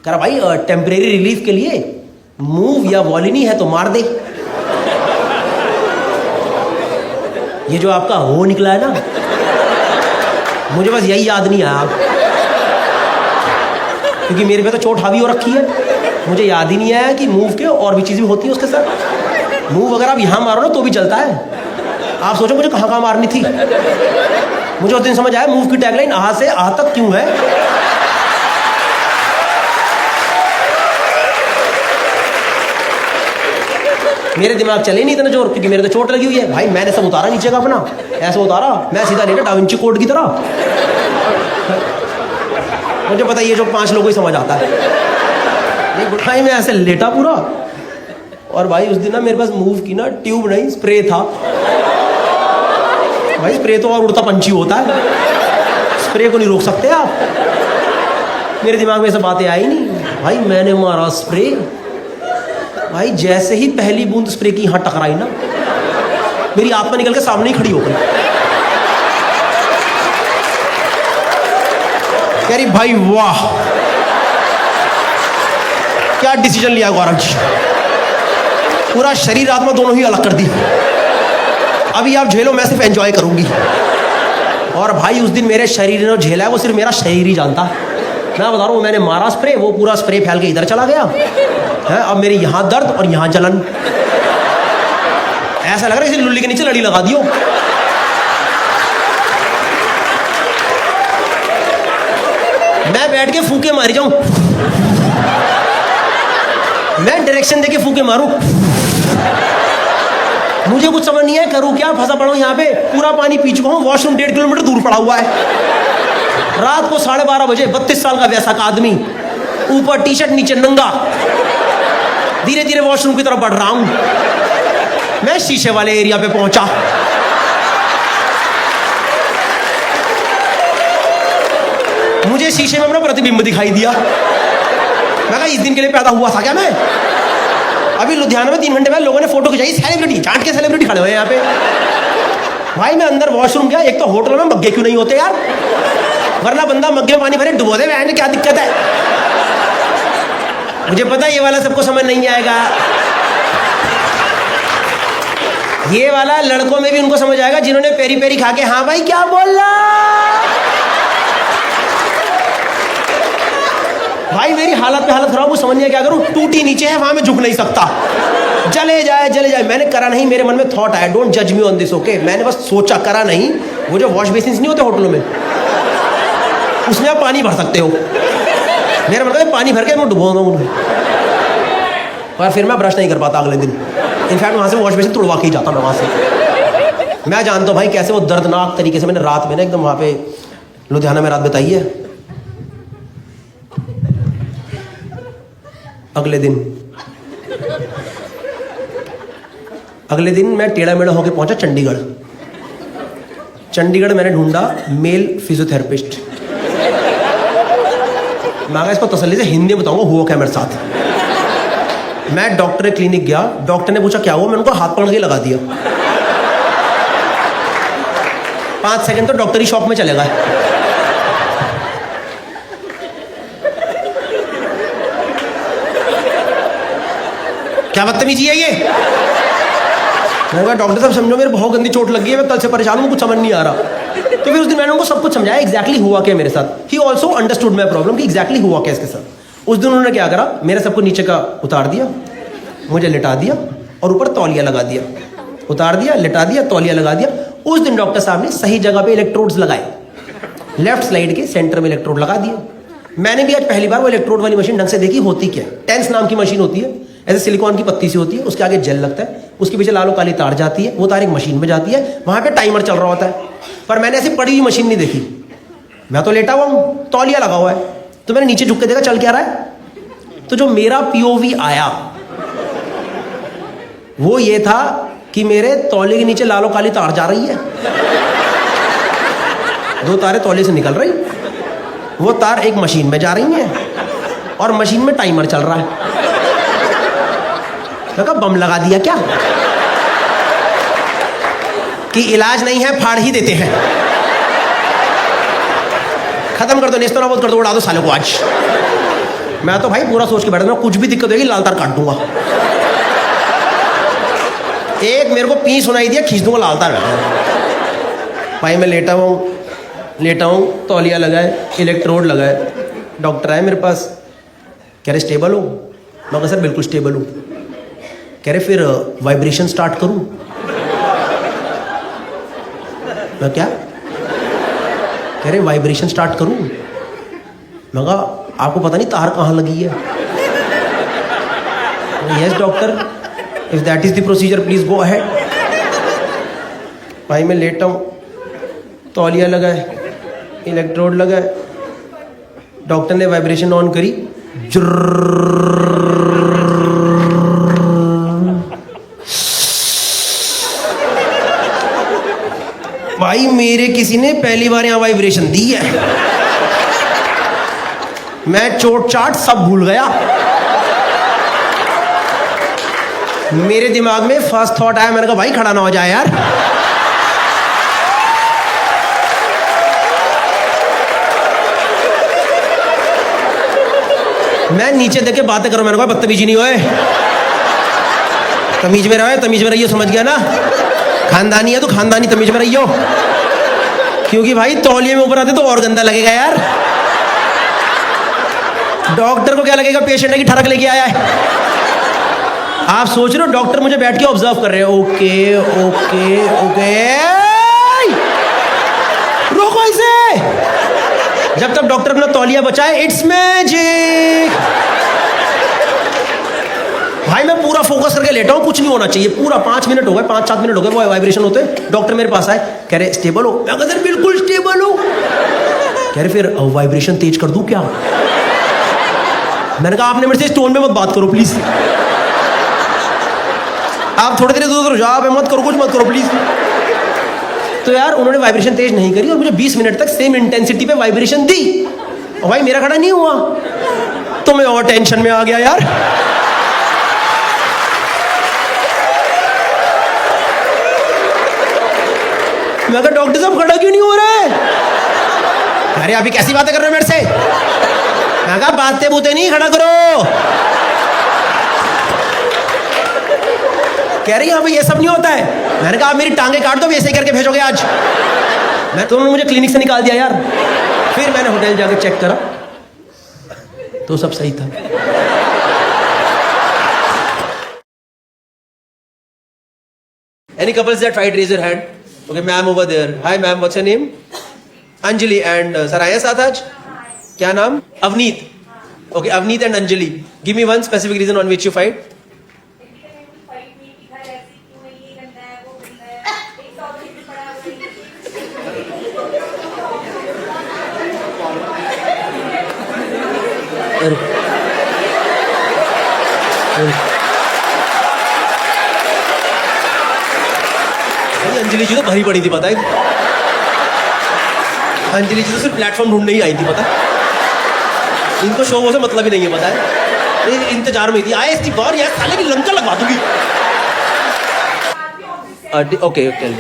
कह रहा भाई टेम्परेरी रिलीफ के लिए मूव या वॉलिनी है तो मार दे। ये जो आपका हो निकला है ना, मुझे बस यही याद नहीं आया, क्योंकि मेरे पे तो चोट हावी हो रखी है। मुझे याद ही नहीं आया कि मूव के और भी चीज़ें होती है उसके साथ। मूव अगर आप यहाँ मारो ना तो भी चलता है। आप सोचो मुझे कहाँ कहाँ मारनी थी। मुझे उस दिन समझ आया मूव की टैगलाइन आ से आ तक क्यों है। मेरे दिमाग चले नहीं इतना जोर, क्योंकि मेरे तो चोट लगी हुई है भाई। मैंने सब उतारा नीचे का अपना, ऐसा उतारा, मैं सीधा लेटा डाविंची कोड की तरह। मुझे पता ये जो 5 लोगों को ही समझ आता है। नहीं भाई मैं ऐसे लेटा पूरा, और भाई उस दिन ना मेरे पास मूव की ना ट्यूब नहीं, स्प्रे था भाई। स्प्रे तो और उड़ता पंछी होता है, स्प्रे को नहीं रोक सकते आप। मेरे दिमाग में सब बातें आई नहीं भाई। मैंने मारा स्प्रे भाई, जैसे ही पहली बूंद स्प्रे की यहां टकराई ना, मेरी आत्मा निकल के सामने ही खड़ी हो गई। कह रही भाई वाह क्या डिसीजन लिया गौरव जी, पूरा शरीर आत्मा दोनों ही अलग कर दी। अभी आप झेलो, मैं सिर्फ एंजॉय करूंगी। और भाई उस दिन मेरे शरीर ने झेला है वो सिर्फ मेरा शरीर ही जानता। मैं बता रहा हूँ, मैंने मारा स्प्रे, वो पूरा स्प्रे फैल के इधर चला गया है। अब मेरे यहाँ दर्द और यहाँ जलन, ऐसा लग रहा है इसे लुल्ली के नीचे लड़ी लगा दियो। मैं बैठ के फूके मारी जाऊं, मैं डायरेक्शन देके फूके मारूं, मुझे कुछ समझ नहीं है करूं क्या। फंसा पड़ा हूं यहाँ पे, पूरा पानी पी चुका हूं, वॉशरूम 1.5 किलोमीटर दूर पड़ा हुआ है। रात को 12:30 बजे 32 साल का वैसा का आदमी, ऊपर टी शर्ट नीचे नंगा, धीरे धीरे वॉशरूम की तरफ बढ़ रहा हूं। मैं शीशे वाले एरिया पे पहुंचा, मुझे शीशे में अपना प्रतिबिंब दिखाई दिया। मैं कहा इस दिन के लिए पैदा हुआ था क्या मैं। अभी लुधियाना में 3 घंटे बाद लोगों ने फोटो खिंचाई, सेलिब्रिटी चाट के सेलिब्रिटी खड़े हुए हैं यहाँ पे। भाई मैं अंदर वॉशरूम गया, एक तो होटल में मग्गे क्यों नहीं होते यार, वरना बंदा मग्गे में पानी भरे डुबो दे, मैं क्या दिक्कत है। मुझे पता है ये वाला सबको समझ नहीं आएगा, ये वाला लड़कों में भी उनको समझ आएगा जिन्होंने पेरी पेरी खा के हाँ भाई क्या बोल रहा। भाई मेरी हालत पे हालत खराब, वो समझ नहीं क्या करूं। टूटी नीचे है, वहां में झुक नहीं सकता, जले जाए जले जाए। मैंने करा नहीं, मेरे मन में थॉट आया, डोंट जज मी ऑन दिस ओके। मैंने बस सोचा, करा नहीं। वो जो वॉश बेसिन नहीं होते होटलों में, उसमें आप पानी भर सकते हो। मेरा मन करता पानी भर के मैं डुबो दूं, और फिर मैं ब्रश नहीं कर पाता अगले दिन। इनफैक्ट वहां से वॉश बेसिन तोड़वा के ही जाता मैं वहां से। मैं जानता हूँ भाई कैसे वो दर्दनाक तरीके से मैंने रात में ना एकदम वहां पे लुधियाना में रात बिताई है। अगले दिन मैं टेढ़ा मेढ़ा होकर पहुंचा चंडीगढ़ मैंने ढूंढा मेल फिजियोथेरेपिस्ट। मैं इसको तसल्ली से हिंदी में बताऊंगा हुआ क्या मेरे साथ। मैं डॉक्टर के क्लिनिक गया, डॉक्टर ने पूछा क्या हुआ, मैंने उनको हाथ पकड़ के लगा दिया। 5 सेकंड तो डॉक्टरी शॉप में चले गए। क्या बदतमीजी है ये। मैंने कहा डॉक्टर साहब समझो मेरे बहुत गंदी चोट लगी है, मैं कल से परेशान हूँ, कुछ समझ नहीं आ रहा। तो फिर उस दिन मैंने उनको सब कुछ समझाया एग्जैक्टली हुआ क्या मेरे साथ। He also understood my problem कि एग्जैक्टली हुआ क्या इसके साथ। उस दिन उन्होंने क्या करा, मेरे सबको नीचे का उतार दिया, मुझे लिटा दिया और ऊपर तौलिया लगा दिया। उतार दिया, लिटा दिया, तौलिया लगा दिया। उस दिन डॉक्टर साहब ने सही जगह पे इलेक्ट्रोड्स लगाए, लेफ्ट स्लाइड के सेंटर में इलेक्ट्रोड लगा दिए। मैंने भी आज पहली बार वो इलेक्ट्रोड वाली मशीन ढंग से देखी होती क्या है। टेंस नाम की मशीन होती है, ऐसे सिलिकॉन की पत्ती सी होती है, उसके आगे जेल लगता है, उसके पीछे लालो काली तार जाती है, वो तार एक मशीन में जाती है, वहां पे टाइमर चल रहा होता है। पर मैंने ऐसी पड़ी हुई मशीन नहीं देखी, मैं तो लेटा हुआ हूँ, तौलिया लगा हुआ है। तो मैंने नीचे झुक के देखा चल क्या रहा है। तो जो मेरा पीओवी आया वो ये था कि मेरे तौलिए के नीचे लालो काली तार जा रही है, 2 तारें तौलिए से निकल रही, वो तार एक मशीन में जा रही है और मशीन में टाइमर चल रहा है। कहा बम लगा दिया क्या कि इलाज नहीं है फाड़ ही देते हैं, खत्म कर दो, नेस्तो नाबूद कर दो, उड़ा दो सालों को आज। मैं तो भाई पूरा सोच के बैठा था कुछ भी दिक्कत होगी लाल तार काट दूंगा। एक मेरे को पी सुनाई दिया, खींच दूंगा लाल तार। भाई मैं लेटा हूँ, तौलिया लगाए, इलेक्ट्रोड लगाए। डॉक्टर आए मेरे पास, कह रहे स्टेबल हो। मैं कहा सर बिल्कुल स्टेबल हूँ। कह रहे फिर वाइब्रेशन स्टार्ट करूँ। मैं क्या कह रहे वाइब्रेशन स्टार्ट करूं? मैं कहा आपको पता नहीं तार कहाँ लगी है? Yes doctor, if that is the procedure please go ahead. भाई मैं लेटा हूँ, तौलिया लगा है, इलेक्ट्रोड लगा है, डॉक्टर ने वाइब्रेशन ऑन करी, भाई मेरे किसी ने पहली बार यहाँ वाइब्रेशन दी है। मैं चोट चाट सब भूल गया। मेरे दिमाग में फर्स्ट थॉट आया, मैंने कहा भाई खड़ा ना हो जाए यार। मैं नीचे देख के बातें करो, मैंने कहा बदतमीजी नहीं होए, तमीज में रहो, तमीज में रहियो, समझ गया ना? खानदानी है तो खानदानी तमीज में रहियो, क्योंकि भाई तौलिए में ऊपर आते तो और गंदा लगेगा यार। डॉक्टर को क्या लगेगा पेशेंट है कि ठरक लेके आया है। आप सोच रहे हो डॉक्टर मुझे बैठ के ऑब्जर्व कर रहे हैं, ओके ओके ओके, रोको इसे। जब तक डॉक्टर अपना तौलिया बचाए, इट्स मैजिक। भाई मैं पूरा फोकस करके लेटा हूँ, कुछ नहीं होना चाहिए। पूरा 5 मिनट हो गए, 5-7 मिनट हो गए वो वाइब्रेशन होते। डॉक्टर मेरे पास आए, कह रहे स्टेबल हो? मैं कहता बिल्कुल स्टेबल हो। कह रहे फिर वाइब्रेशन तेज कर दूं क्या? मैंने कहा आपने मेरे से टोन में मत बात करो प्लीज, आप थोड़ी देर इधर जाओ, आप मत करो, कुछ मत करो प्लीज। तो यार उन्होंने वाइब्रेशन तेज नहीं करी और मुझे 20 मिनट तक सेम इंटेंसिटी पे वाइब्रेशन दी, और भाई मेरा खड़ा नहीं हुआ, तो मैं और टेंशन में आ गया यार। मैं कहा डॉक्टर साहब खड़ा क्यों नहीं हो रहा है? अरे अभी कैसी बातें कर रहे हो मेरे से? मैं कहा बातें बूते नहीं, खड़ा करो। कह रही यहाँ पे ये सब नहीं होता है। मैंने कहा आप मेरी टांगे काट दो, ऐसे ही करके भेजोगे आज। मैं तो मुझे क्लिनिक से निकाल दिया यार। फिर मैंने होटल जाके चेक करा तो सब सही था। Any couples that tried, raise your hand. Okay, ma'am over there. Hi ma'am, what's your name? Anjali and sir आया साथ आज? क्या नाम? Avneet. Okay, Avneet and Anjali. Give me one specific reason on which you fight. Anjali जी तो भरी पड़ी थी, पता है? अंजलि जी तो सिर्फ प्लेटफॉर्म ढूंढने ही आई थी, पता है? इनको शो वो से मतलब ही नहीं है, पता है? इंतजार में थी, आए इसकी बार यार साले की लंका लगवा दूंगी। ओके ओके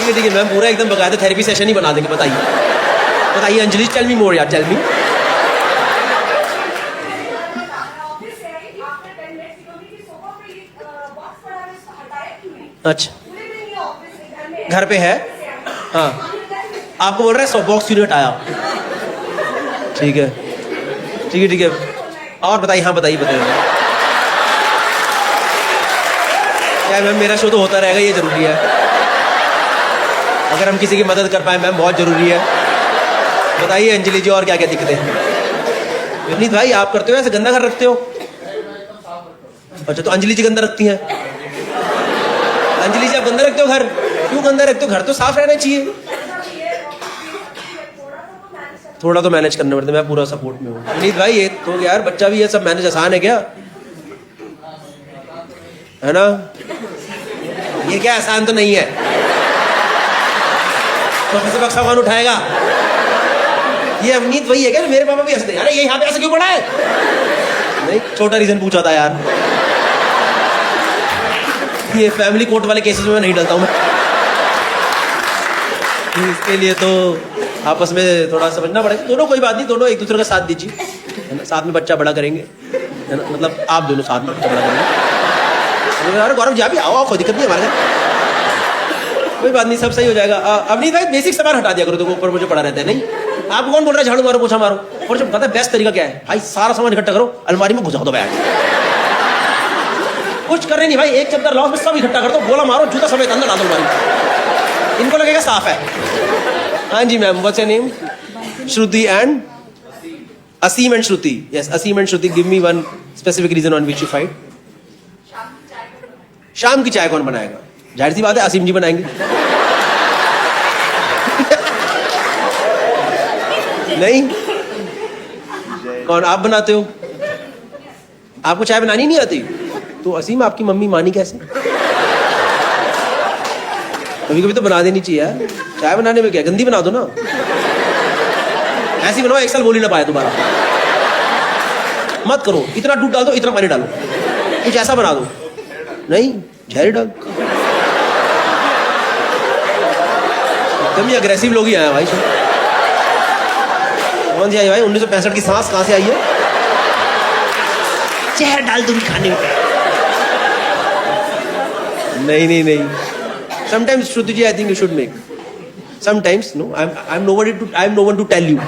ठीक है मैम, पूरा एकदम बकायदा थेरेपी सेशन ही बना देंगे। बताइए बताइए अंजलि, टेल मी मोर यार, टेल मी। अच्छा घर पे है? हाँ आपको बोल रहा है सो बॉक्स क्यों नहीं हटाया? ठीक है ठीक है ठीक है, और बताइए। हाँ बताइए बताइए। क्या मैम मेरा शो तो होता रहेगा, ये जरूरी है। अगर हम किसी की मदद कर पाए मैम बहुत जरूरी है। बताइए अंजलि जी और क्या क्या दिक्कतें हैं? विनीत भाई आप करते हो ऐसे गंदा घर रखते हो? अच्छा तो अंजलि जी गंदा रखती हैं? अंजलि जी आप गंदा रखते हो घर? क्यों गंदा रखते हो? घर तो साफ रहना चाहिए। थोड़ा तो मैनेज करना पड़ता है, मैं पूरा सपोर्ट में हूँ। विनीत भाई ये तो यार बच्चा भी है, सब मैनेज आसान है क्या? है ना? ये क्या आसान तो नहीं है। प्रोफेसर बख्शा कौन उठाएगा? ये अवनीत वही है क्या? मेरे पापा भी हंसते, अरे ये यहाँ पे ऐसे क्यों पड़ा है? नहीं छोटा रीजन पूछा था यार। ये फैमिली कोर्ट वाले केसेस में नहीं डलता हूँ मैं। इसके लिए तो आपस में थोड़ा समझना पड़ेगा। दोनों कोई बात नहीं, दोनों एक दूसरे का साथ दीजिए, है ना? साथ में बच्चा बड़ा करेंगे, है ना? मतलब आप दोनों साथ में बच्चा बड़ा करेंगे। अरे गौरव जी आप भी आओ, कोई दिक्कत नहीं हमारे घर, कोई बात नहीं, सब सही हो जाएगा। अवनीत भाई बेसिक सामान हटा दिया करो, तो ऊपर मुझे पड़ा रहता है। नहीं आपको कौन बोल रहा है झाड़ू मारो पोछा मारो? और जो पता है बेस्ट तरीका क्या है भाई? सारा सामान इकट्ठा करो, अलमारी में घुसा दो बैग। कुछ करने नहीं भाई, एक चद्दर लाओ, सब इकट्ठा कर दो, गोला मारो, जूता समेत अंदर डाल दो अलमारी। इनको लगेगा है साफ है। हाँ जी ma'am, what's your name? Shruti and Aseem and Shruti. Yes, Aseem and Shruti, give me one specific reason on which you fight. शाम की चाय कौन बनाएगा? जाहिर सी बात है असीम जी बनाएंगे। नहीं, कौन? आप बनाते हो? आपको चाय बनानी नहीं आती? तो असीम आपकी मम्मी मानी कैसे? कभी कभी तो बना देनी चाहिए यार। चाय बनाने में क्या, गंदी बना दो ना, ऐसी बनाओ एक साल बोल ही ना पाए दोबारा। मत करो, इतना दूध डाल दो, इतना पानी डालो, कुछ ऐसा बना दो। नहीं, झेरी डाल। एकदम ही अग्रेसिव लोग ही आए भाई। कौन सी आई भाई? 1965 की सांस कहाँ से आई है? जहर डाल दूंगी खाने में। नहीं नहीं नहीं, sometimes Shruti ji, I think you should make. Sometimes no, I'm no one to tell you.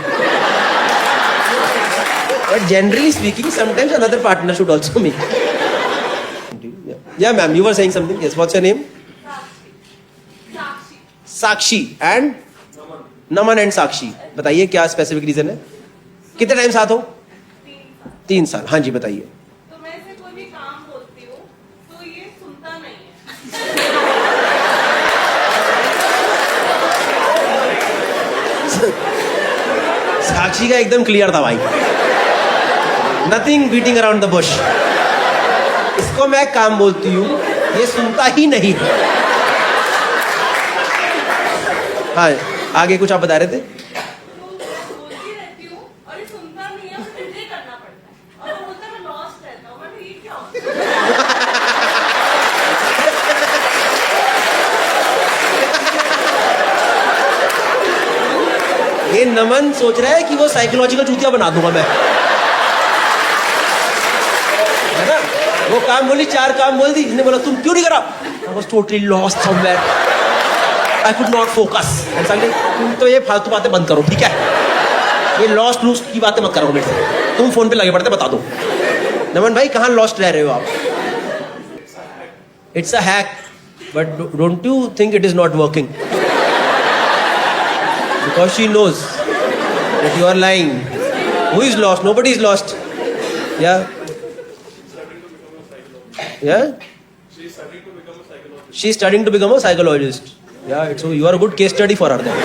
But generally speaking, sometimes another partner should also make. Yeah, ma'am, you were saying something. Yes, what's your name? Sakshi and Naman and Sakshi. बताइए क्या specific reason है? कितने time साथ हो? 3 साल। हाँ जी बताइए। तो मैं इसे कोई भी काम बोलती हूँ तो ये सुनता नहीं है। साक्षी का एकदम क्लियर था भाई, nothing beating around the Bush. इसको मैं काम बोलती हूँ, ये सुनता ही नहीं। हाँ, आगे कुछ आप बता रहे थे? तो बोलती रहती हूँ और ये सुनता नहीं है, मुझे ये करना पड़ता है और वो बोलता है मैं लॉस्ट रहता हूँ। मैंने ये क्या होता है? ये नमन सोच रहा है कि वो साइकोलॉजिकल चूतिया बना दूंगा मैं, है ना? वो काम बोली, 4 काम बोल दी, इसने बोला तुम क्यों नहीं करा? I was totally lost somewhere. I could not focus. तुम तो ये फालतू बातें बंद करो, ठीक है? ये लॉस्ट लूस्ट की बातें मत करो मेरे से। तुम फोन पे लगे पड़ते, बता दो। नमन भाई कहाँ लॉस्ट रह रहे हो आप? It's a hack, but don't you think it is not working? Because she knows that you are lying. Who is lost? Nobody is lost. Yeah. Yeah. She is studying to become a psychologist. Yeah. So you are a good case study for her then.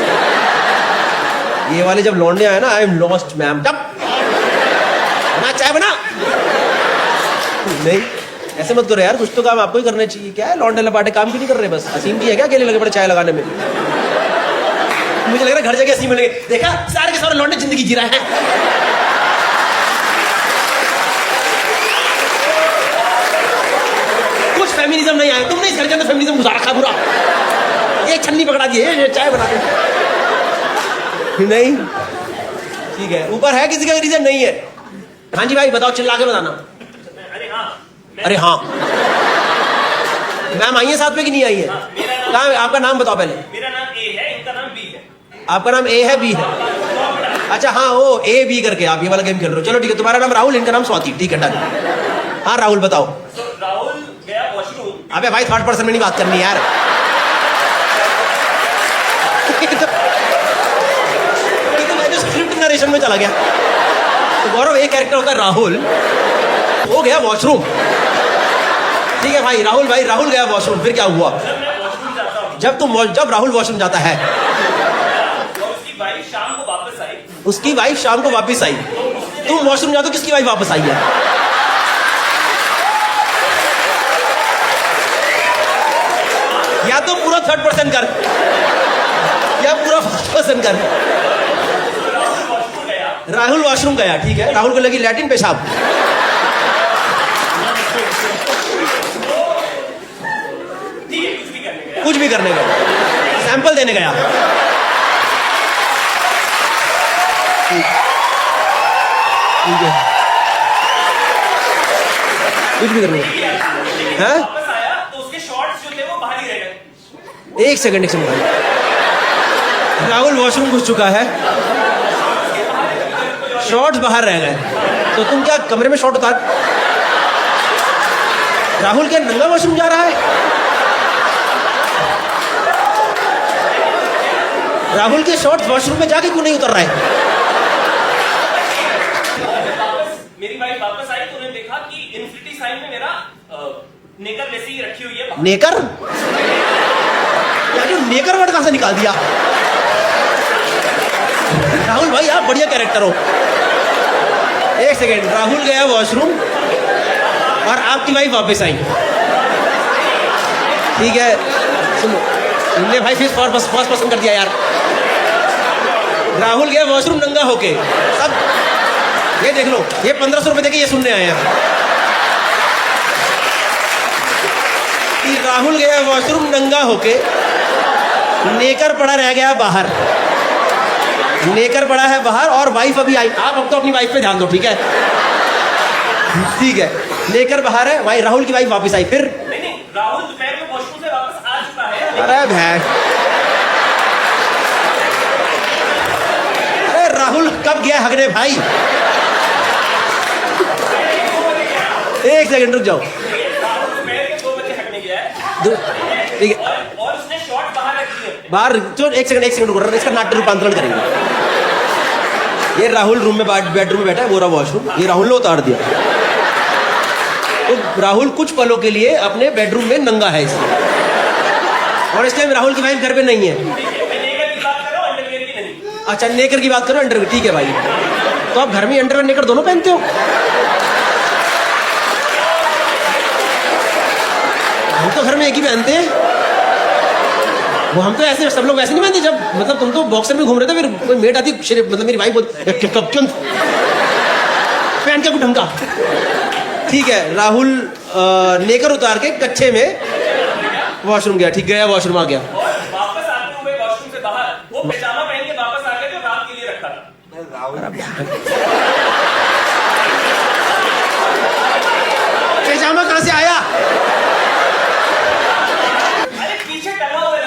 ये वाले जब लौंडे आए ना, I am lost ma'am, जब बना चाय बना। नहीं, ऐसे मत करो यार, कुछ तो काम आपको ही करना चाहिए। क्या है लौंडे लपाटे काम क्यों नहीं कर रहे? बस असीम जी है क्या अकेले लगे पड़े चाय लगाने में? मुझे लग रहा है घर जाके असीम मिलेंगे। देखा, सारे के सारे लौंडे जिंदगी जी रहे हैं। कुछ फेमिनिज्म नहीं आया, तुमने इस घर के अंदर फेमिनिज्म घुसा रखा पूरा। ये छन्नी पकड़ा दी है, चाय बना दे। नहीं, ठीक है, ऊपर है किसी का रीजन नहीं है? हाँ जी भाई बताओ, चिल्ला के बताना। अरे हाँ, मैम आई है साथ में कि नहीं आई है? कहाँ? आपका नाम बताओ पहले। मेरा नाम ए है, इनका नाम बी है। आपका नाम ए है, बी है? अच्छा हाँ, वो ए बी करके आप ये वाला गेम खेल रहे हो। चलो ठीक है, तुम्हारा नाम राहुल, इनका नाम स्वाति, ठीक है डन। हाँ राहुल बताओ। राहुल गया वॉशरूम। अबे भाई थर्ड पर्सन में नहीं बात करनी यार। स्क्रिप्ट नरेशन में चला गया। तो गौरव एक कैरेक्टर होता है राहुल, वो गया वॉशरूम। ठीक है भाई, राहुल गया वॉशरूम, फिर क्या हुआ? जब राहुल वॉशरूम जाता है, उसकी वाइफ शाम को वापस आई। उसकी वाइफ शाम को वापस आई। तुम वॉशरूम जाते हो, किसकी वाइफ वापस आई है? या तो पूरा थर्ड पर्सन कर, या पूरा फर्स्ट पर्सन कर। राहुल वॉशरूम गया, ठीक है, राहुल को लगी लैट्रिन पेशाब। कुछ भी करने गया, सैंपल देने गया। ठीक है, कुछ भी करने गया। हाँ? वापस आया तो उसके शॉर्ट्स जो थे वो बाहर ही रह गए। एक सेकंड राहुल वॉशरूम घुस चुका है, शॉर्ट्स बाहर रह गए, तो तुम क्या कमरे में शॉर्ट उतार? राहुल क्या नंगा वॉशरूम जा रहा है? राहुल के शॉर्ट्स वॉशरूम में जाके क्यों नहीं उतर रहा है? मेरी वाइफ वापस आई तो उन्होंने देखा कि इन्फिनिटी साइन में मेरा नेकर वैसी ही रखी हुई है बाहर। नेकर? यार जो नेकर वर्ड कहां से निकाल दिया? राहुल भाई आप बढ़िया कैरेक्टर हो। एक सेकेंड, राहुल गया वॉशरूम और आपकी वाइफ वापस आई, ठीक है? सुनो, तुमने भाई फिर फर्स्ट पसंद कर दिया यार। राहुल गया वॉशरूम नंगा होके, सब ये देख लो, ये 1500 रुपए देके ये सुनने आए हैं कि राहुल गया वॉशरूम नंगा होके, नेकर पड़ा रह गया बाहर, नेकर पड़ा है बाहर और वाइफ अभी आई। आप अब तो अपनी वाइफ पे ध्यान दो, ठीक है? ठीक है, नेकर बाहर है, भाई राहुल की वाइफ वापस आई, फिर नहीं, राहुल दोपहर में वॉशरूम से वापस आ चुका है। अरे भाई, अरे राहुल कब गया हगने भाई? एक सेकंड रुक जाओ। राहुल दोपहर के 2 बजे हटने गया है ठीक है, और उसने शॉर्ट बाहर रखी है। बाहर जो एक सेकंड रुक रहा है, इसका नाट्य रूपांतरण करेंगे। ये राहुल रूम में बेडरूम में बैठा है, वो रहा वॉशरूम, ये राहुल ने उतार दिया। तो राहुल कुछ पलों के लिए अपने बेडरूम में नंगा है इसलिए, और इस टाइम राहुल की वाइफ घर पे नहीं है। मैं नेकर की बात कर रहा हूँ, अंडरवियर की नहीं। अच्छा, नेकर की बात करो, अंडरवियर, ठीक है भाई। तो आप घर में अंडरवियर नेकर दोनों पहनते हो? हम तो घर में एक ही पहनते हैं। वो हम तो ऐसे सब लोग वैसे नहीं पहनते। जब मतलब तुम तो बॉक्सर में घूम रहे थे, फिर कोई मेट आती, मतलब मेरी वाइफ बोलती पहन के ढंग का। ठीक है, राहुल नेकर उतार के कच्चे में वॉशरूम गया, ठीक, गया वॉशरूम आ गया। और वापस आते हुए वॉशरूम से बाहर वो पैजामा पहन के वापस आ गया जो रात के लिए रखा था। पैजामा कहां से आया? अरे पीछे टंगा हुआ है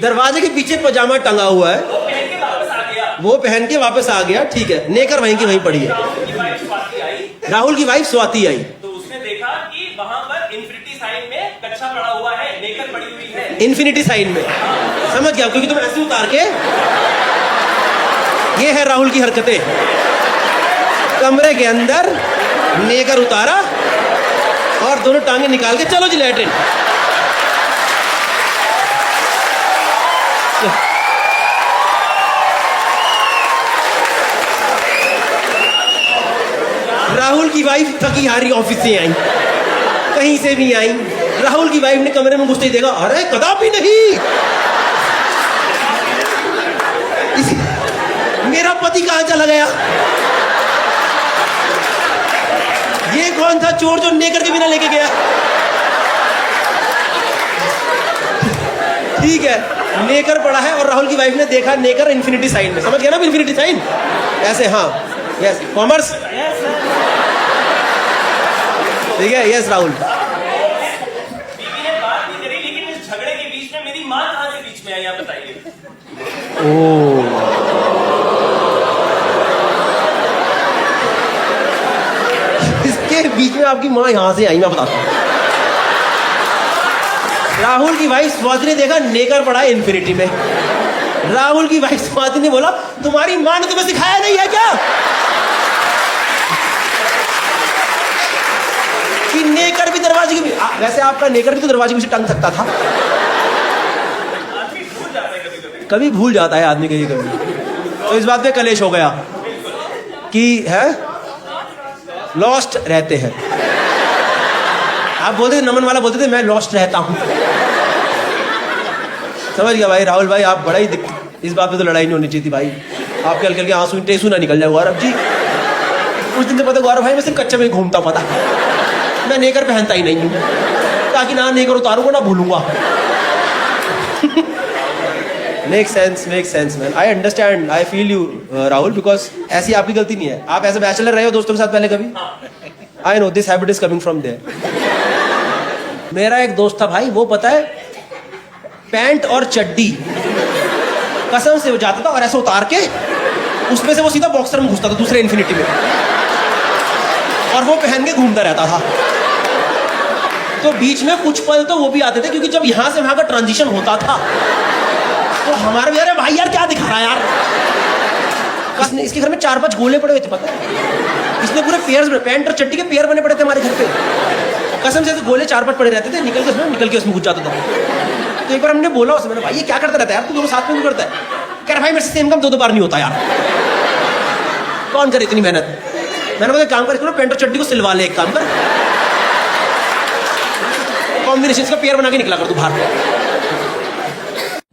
दरवाजे के पीछे पजामा टंगा हुआ है, वो पहन के वापस आ गया। वो पहन के वापस आ गया, ठीक है। नेकर वहीं की वहीं पड़ी है। राहुल की वाइफ स्वाति आई राहुल की वाइफ स्वाति आई, तो उसने देखा कि वहां पर इन्फिनिटी साइन में कच्चा पड़ा हुआ है, नेकर पड़ी हुई है। इन्फिनिटी साइन में, समझ गया, क्योंकि तुम ऐसे उतार के, ये है राहुल की हरकतें। कमरे के अंदर नेकर उतारा और दोनों टांगे निकाल के चलो जी लैट्रिन। राहुल की वाइफ थकी हारी ऑफिस से आई, कहीं से भी आई। राहुल की वाइफ ने कमरे में घुसते ही देखा, अरे कदापि नहीं, मेरा पति कहां चला गया? ये कौन था चोर जो नेकर के बिना लेके गया? ठीक है, नेकर पड़ा है और राहुल की वाइफ ने देखा नेकर इन्फिनिटी साइन में, समझ गया ना इन्फिनिटी साइन ऐसे? हाँ, यस, कॉमर्स, ठीक है, यस राहुल। बीवी ने बात नहीं करी, लेकिन इस झगड़े के बीच में मेरी माँ कहां से बीच में आई, आप बताइए। इसके बीच में आपकी माँ यहां से आई, मैं बताता हूं। राहुल की वाइफ स्वाति ने देखा नेकर पड़ा है इन्फिनिटी में। राहुल की वाइफ स्वाति ने बोला, तुम्हारी माँ ने तुम्हें सिखाया नहीं है क्या कि नेकर भी दरवाजे के वैसे आपका नेकर भी तो दरवाजे के पीछे टंग सकता था। आदमी भूल जाता है कभी कभी। कभी भूल जाता है आदमी कभी कभी, तो इस बात पे कलेश हो गया कि है लॉस्ट रहते हैं। आप बोलते थे, नमन वाला बोलते थे, मैं लॉस्ट रहता हूं। समझ गया भाई राहुल भाई, आप बड़ा ही इस बात पे तो लड़ाई नहीं होनी चाहिए थी भाई। आपके हल्के हल्के आंसू टेसू ना निकल जाए गौरव जी। कुछ दिन से पता गौरव भाई मैं सिर्फ कच्चे में ही घूमता पता, मैं नेकर पहनता ही नहीं हूँ, ताकि ना नेकर उतारूंगा ना भूलूंगा। Make sense man, I understand, I feel you Rahul, because ऐसी आपकी गलती नहीं है। आप ऐसे बैचलर रहे हो दोस्तों के साथ पहले कभी? I know this habit is coming from there. मेरा एक दोस्त था भाई, वो पता है पैंट और चड्डी कसम से वो जाता था और ऐसे उतार के उसमें से वो सीधा बॉक्सर में घुसता था दूसरे इन्फिनिटी में, और वो पहन के घूमता रहता था। तो बीच में कुछ पल तो वो भी आते थे, क्योंकि जब यहां से वहां का ट्रांजिशन होता था तो तो हमारे भी, अरे भाई यार क्या दिखा रहा है यार। इसने, इसके घर में 4-5 गोले पड़े हुए थे पता है। इसने पूरे पेयर्स, पैंट और चट्टी के पेयर बने पड़े थे हमारे घर पे। कसम से गोले 4-5 पड़े रहते थे, निकल के उसमें घुस जाता था। तो एक बार हमने बोला उसमें, भाई ये क्या करता रहता है यार, तू दोनों साथ में क्यों करता है? कह रहा भाई मेरे से सेम काम 2-2 बार नहीं होता यार, कौन करे इतनी मेहनत। मैंने बोला काम कर, पैंट और चड्डी को सिलवा ले, एक काम कर, कॉम्बिनेशन का पेयर बना के निकला कर तू बाहर।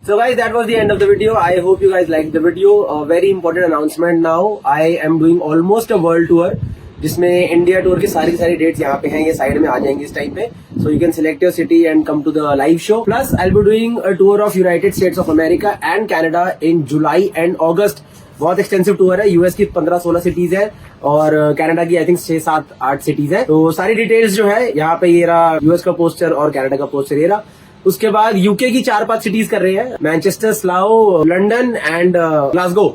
So guys, that was the end of the video. I hope you guys liked the video. A very important announcement now. I am doing almost a world tour, जिसमें इंडिया टूर की सारी dates यहाँ पे हैं, ये side में आ जाएंगे इस टाइम पे. So you can select your city and come to the live show. Plus, I'll be doing a tour of United States of America and Canada in July and August. बहुत extensive tour है. US की 15-16 cities है और Canada की I think 6-7-8 cities है. तो सारी details जो है यहाँ पे ये रहा, यूएस का पोस्टर और कनाडा का पोस्टर ये रहा. उसके बाद यूके की 4-5 सिटीज कर रहे हैं, मैनचेस्टर, स्लाओ, लंदन एंड ग्लासगो.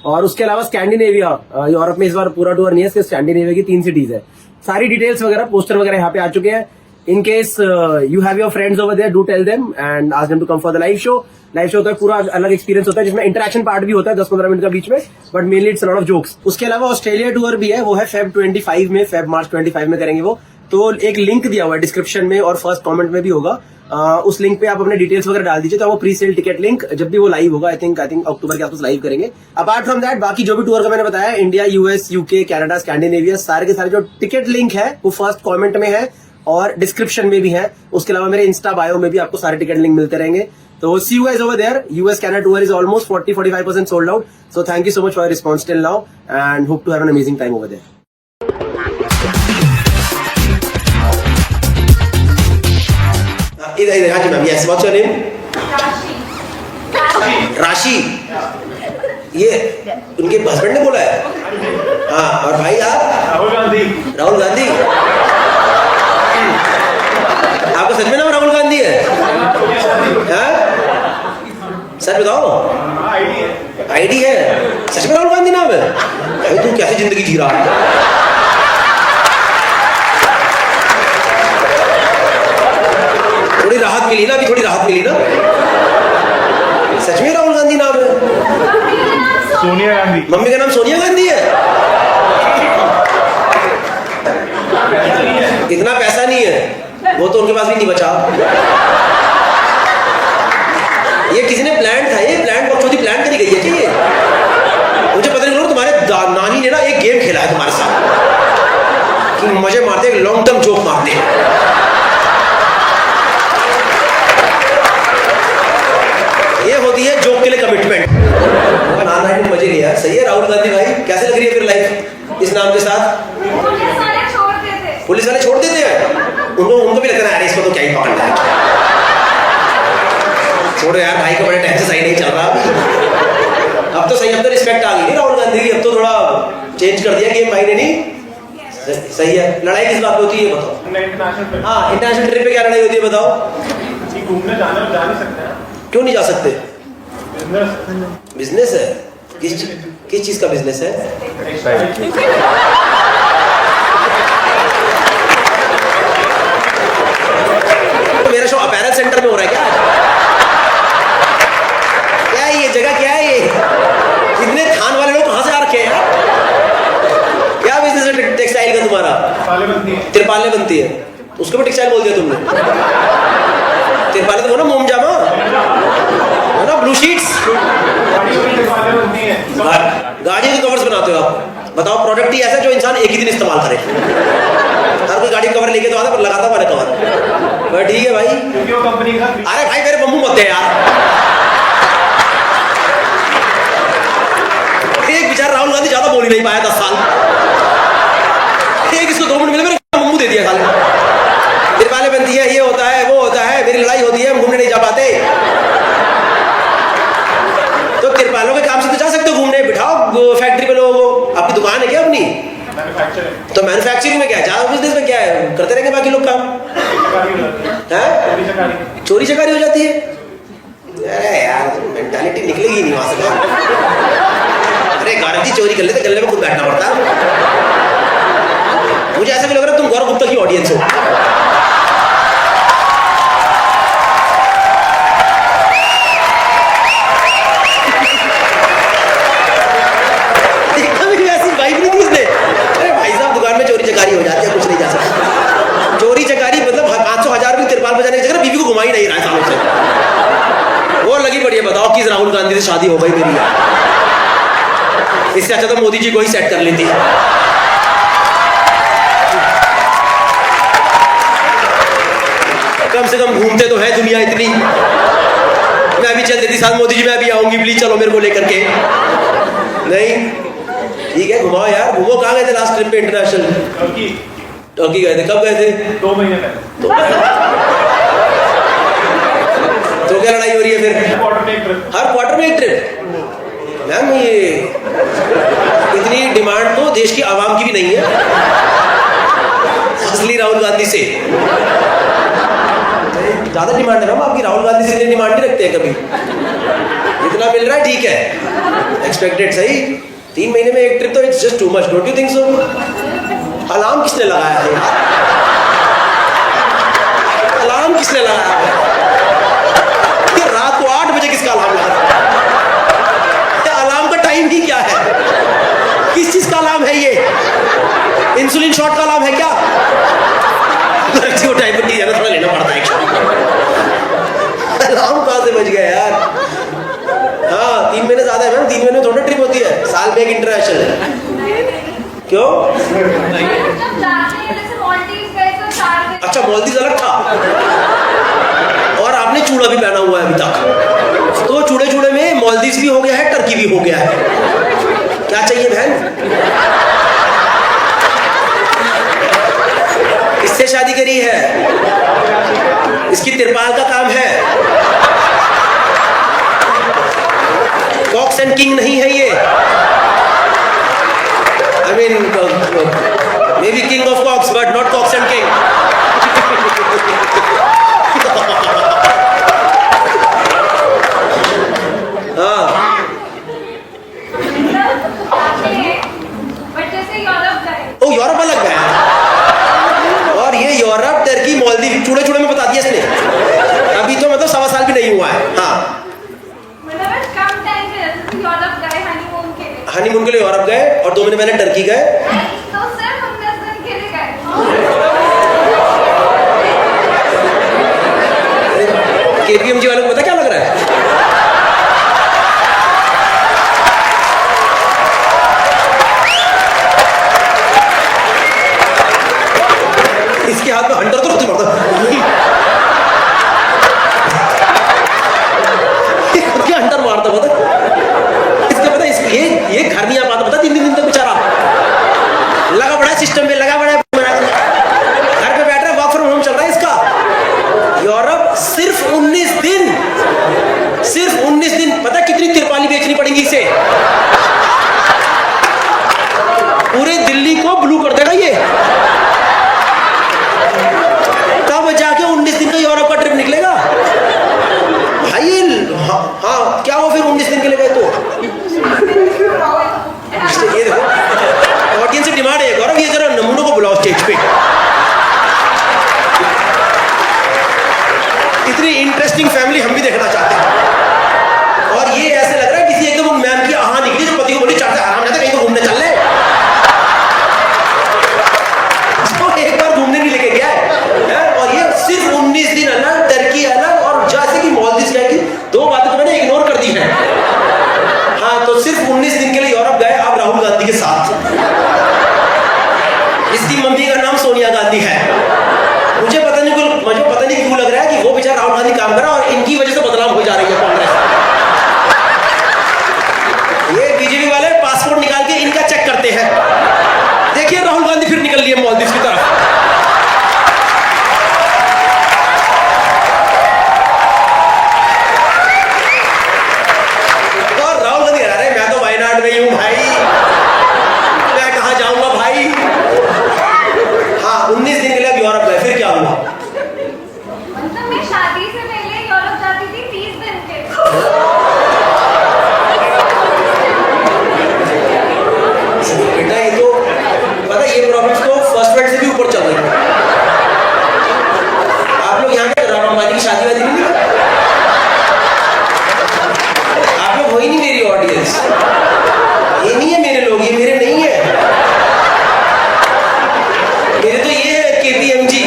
और उसके अलावा स्कैंडिनेविया, यूरोप में इस बार पूरा टूर नहीं है, स्कैंडिनेविया की 3 सिटीज है. सारी डिटेल्स वगैरह, पोस्टर वगैरह यहाँ पे आ चुके हैं. In case you have your friends over there, do tell them and ask them to come for the live show. Live show होता है, पूरा अलग एक्सपीरियंस होता है, जिसमें इंटरेक्शन पार्ट भी होता है 10-15 मिनट का बीच में, but mainly it's a lot of jokes. उसके अलावा ऑस्ट्रेलिया टूर भी है, वो है मार्च 25 में करेंगे वो. तो एक लिंक दिया हुआ है डिस्क्रिप्शन में और फर्स्ट कमेंट में भी होगा. उस लिंक पे आप अपने डिटेल्स वगैरह डाल दीजिए, तो वो प्री सेल टिकट लिंक जब भी वो लाइव होगा, आई थिंक अक्टूबर के आसपास लाइव करेंगे. अपार्ट फ्रॉम दैट बाकी जो भी टूर का मैंने बताया, India, US, UK, Canada, Scandinavia, सारे के सारे जो टिकट लिंक है वो फर्स्ट कमेंट में है और डिस्क्रिप्शन में भी है. उसके अलावा मेरे इंस्टा बायो में भी आपको सारे टिकट लिंक मिलते रहेंगे. तो see you guys over there. US Canada tour is almost 40-45% sold out. So thank you so much for response till now and hope to have an amazing time over there. इधर हाँ जी ma'am. Yes, what's your name? Rashi. ये उनके husband ने बोला है. हाँ, और भाई आप? राहुल गांधी. आपका सच में नाम राहुल गांधी है? सच बताओ. आईडी है. सच में राहुल गांधी नाम है? भाई तू कैसी जिंदगी जी रहा है? थोड़ी राहत मिली ना, अभी थोड़ी राहत मिली ना. सच में राहुल गांधी नाम है? सोनिया गांधी. मम्मी का नाम सोनिया गांधी है? इतना पैसा नहीं है, वो तो उनके पास भी नहीं बचा. ये किसी ने प्लान था, ये प्लान बकचोदी प्लान करी गई है कि ये मुझे पता नहीं. तुम्हारे नानी ने ना एक गेम खेला है तुम्हारे साथ कि मजे मारते, एक लॉन्ग टर्म जोक मारते हैं. ये होती है जोक के लिए कमिटमेंट. नाना ने मजे लिया. सही है राहुल गांधी भाई. कैसे लग रही है फिर लाइफ इस नाम के साथ? पुलिस वाले छोड़ देते हैं उनको भी लगता है इसको तो क्या ही पकड़ना है. छोड़ो यार, भाई का बड़े टाइम से सही नहीं चल रहा. अब तो सही, अब तो रिस्पेक्ट आ गई नहीं राहुल गांधी की. अब तो थोड़ा चेंज कर दिया गेम भाई ने. नहीं सही है. लड़ाई किस बात पे होती है ये बताओ. हाँ, इंटरनेशनल ट्रिप पे क्या लड़ाई होती है बताओ. घूमने जा नहीं सकते हैं. क्यों नहीं जा सकते? बिजनेस है. किस चीज का बिजनेस है? तो मेरा शो अपैरल सेंटर में हो रहा है क्या? क्या है ये जगह, क्या है ये? इतने थान वाले लोग कहां से आ रखे हैं यार? क्या बिजनेस है टेक्सटाइल का तुम्हारा? तिरपालें बनती है. उसको भी टेक्सटाइल बोल दिया तुमने. तिरपालें तो बोलो मोम जामा है ना, ब्लू शीट्स. गाड़ी के कवर्स बनाते हो आप. बताओ प्रोडक्ट ही ऐसा जो इंसान एक ही दिन इस्तेमाल करे. हर कोई गाड़ी कवर लेके तो आता पर लगाता मैंने कवर. बट ठीक है भाई. अरे भाई मेरे बम्बू मत दे यार. एक बेचारा राहुल गांधी ज्यादा बोल ही नहीं पाया 10 साल. एक इसको 2 मिनट मिले, मेरे बम्बू दे दिया खाली. तिरपालें बनती है, ये होता है, वो होता है, मेरी लड़ाई होती है, हम घूमने नहीं जा पाते. तो तिरपालों के काम से तो जा सकते हो घूमने. बिठाओ फैक्ट्री पे लोगों को. आपकी दुकान है क्या अपनी? तो मैन्युफैक्चरिंग में क्या है, ज्यादा बिजनेस में क्या है, करते रहेंगे बाकी लोग काम. चोरी चकारी हो जाती है. अरे यार मेंटालिटी निकलेगी नहीं वहां से. अरे गारंटी चोरी कर लेते, गले में खुद बैठना पड़ता. मुझे ऐसा भी लग रहा है तुम गौरव गुप्ता की ऑडियंस हो. बताओ कि इस राहुल गांधी से शादी हो गई मेरी। इससे अच्छा तो मोदी जी को ही सेट कर लेती। कम से कम घूमते तो है दुनिया इतनी। मैं भी चल देती साथ मोदी जी, मैं भी आऊंगी, प्लीज चलो मेरे को लेकर के। नहीं ठीक है, घुमाओ यार। घूमो। कहाँ गए थे लास्ट ट्रिप पे इंटरनेशनल? टर्की गए थे। कब गए थे? 2 महीने पहले। तो क्या लड़ाई हो रही है फिर? हर क्वार्टर में एक ट्रिप? मैम ये इतनी डिमांड तो देश की आवाम की भी नहीं है, असली राहुल गांधी से ज्यादा डिमांड है मैम आपकी। राहुल गांधी से इतनी डिमांड नहीं रखते हैं कभी। इतना मिल रहा है ठीक है, एक्सपेक्टेड सही। 3 महीने में एक ट्रिप तो it's just too much, don't you think so? Alarm किसने लगाया है यार? अलार्म किसने लगाया है? रात को 8 बजे किसका अलार्म लगा? अलार्म का टाइम ही क्या है? किस चीज का अलार्म है ये? इंसुलिन शॉट का अलार्म है क्या? डायबिटीज है ना, थोड़ा लेना पड़ता है। अलार्म कहाँ से बच गया यार? हाँ 3 महीने ज्यादा है मैम। 3 महीने में थोड़ा ट्रिप होती है, साल में एक इंटरनेशनल। क्यों? अच्छा मालदीव अलग था और आपने चूड़ा भी पहना हुआ है अभी तक। तो चूड़े चूड़े में मालदीव भी हो गया है, टर्की भी हो गया है। क्या चाहिए बहन? इससे शादी करी है, इसकी तिरपाल का काम है। कॉक्स एंड किंग नहीं है ये। I mean maybe king of cocks but not cocks and king. हाँ ओ यूरोप अलग गया और ये यूरोप, टर्की, मालदीव चूड़े चूड़े में बता दिया इसने। अभी तो मतलब 1.25 साल भी नहीं हुआ है। हाँ हनीमून के लिए यूरोप गए और 2 महीने पहले टर्की गए। केपीएमजी वालों को पता क्या लग रहा है? इसके हाथ में हंटर तो नहीं पड़ता। क्या हंटर मारता पता? इसके पता ये घर नहीं आ पाता पता। 3 दिन तक बेचारा लगा पड़ा है सिस्टम पे, लगा पड़ा है घर पे बैठ रहा है, वर्क फ्रॉम होम चल रहा है इसका। यूरोप सिर्फ 19 दिन, सिर्फ 19 दिन। पता कितनी तिरपाली बेचनी पड़ेगी इसे? पूरे दिल्ली को ब्लू कर देगा ये। तब जाके 19 दिन का यूरोप का ट्रिप निकलेगा भाई। हाँ क्या हो फिर 19 दिन के लिए गए तो? ये देखो ऑडियंस से डिमांड है गौरव, ये जरा नमूनों को बुलाओ स्टेज पे। इतनी इंटरेस्टिंग फैमिली हम भी देखना चाहते हैं। और ये ऐसे लग रहा है किसी एकदम मैम की आहा निकली जो पति को बोली चाहते आराम जाता कहीं तो घूमने चल ले। तो एक बार घूमने नहीं लेके गया है। और ये सिर्फ 19 दिन अलग, टर्की अलग, और जैसे कि मालदीव गए की 2 बातें तो मैंने इग्नोर कर दी है। हाँ तो सिर्फ 19 दिन के लिए यूरोप गए आप राहुल गांधी के साथ। इसकी मम्मी का नाम सोनिया गांधी है। मुझे पता नहीं क्यों लग रहा है कि वो बेचारा राहुल गांधी काम कर रहा है और इनकी वजह से बदलाव हो जा रही है कांग्रेस। ये बीजेपी वाले पासपोर्ट निकाल के इनका चेक करते हैं। देखिए राहुल गांधी फिर निकल लिए मालदीव की तरफ। और राहुल गांधी कह रहे मैं तो वायनाड में ही हूं भाई, मैं कहां जाऊंगा भाई। हाँ 19 दिन के लिए यूरोप गए, फिर क्या हुआ? मतलब मैं शादी से पहले यूरोप जाती थी 30 दिन के। बेटा ये तो पता ये प्रॉब्लम्स तो फर्स्ट वर्ल्ड से भी ऊपर चल रही है। आप लोग यहाँ के राहुल गांधी की शादी वादी नहीं, आप लोग हो ही नहीं मेरी ऑडियंस। ये नहीं है मेरे लोग, ये मेरे नहीं है। मेरे तो ये है केपीएमजी।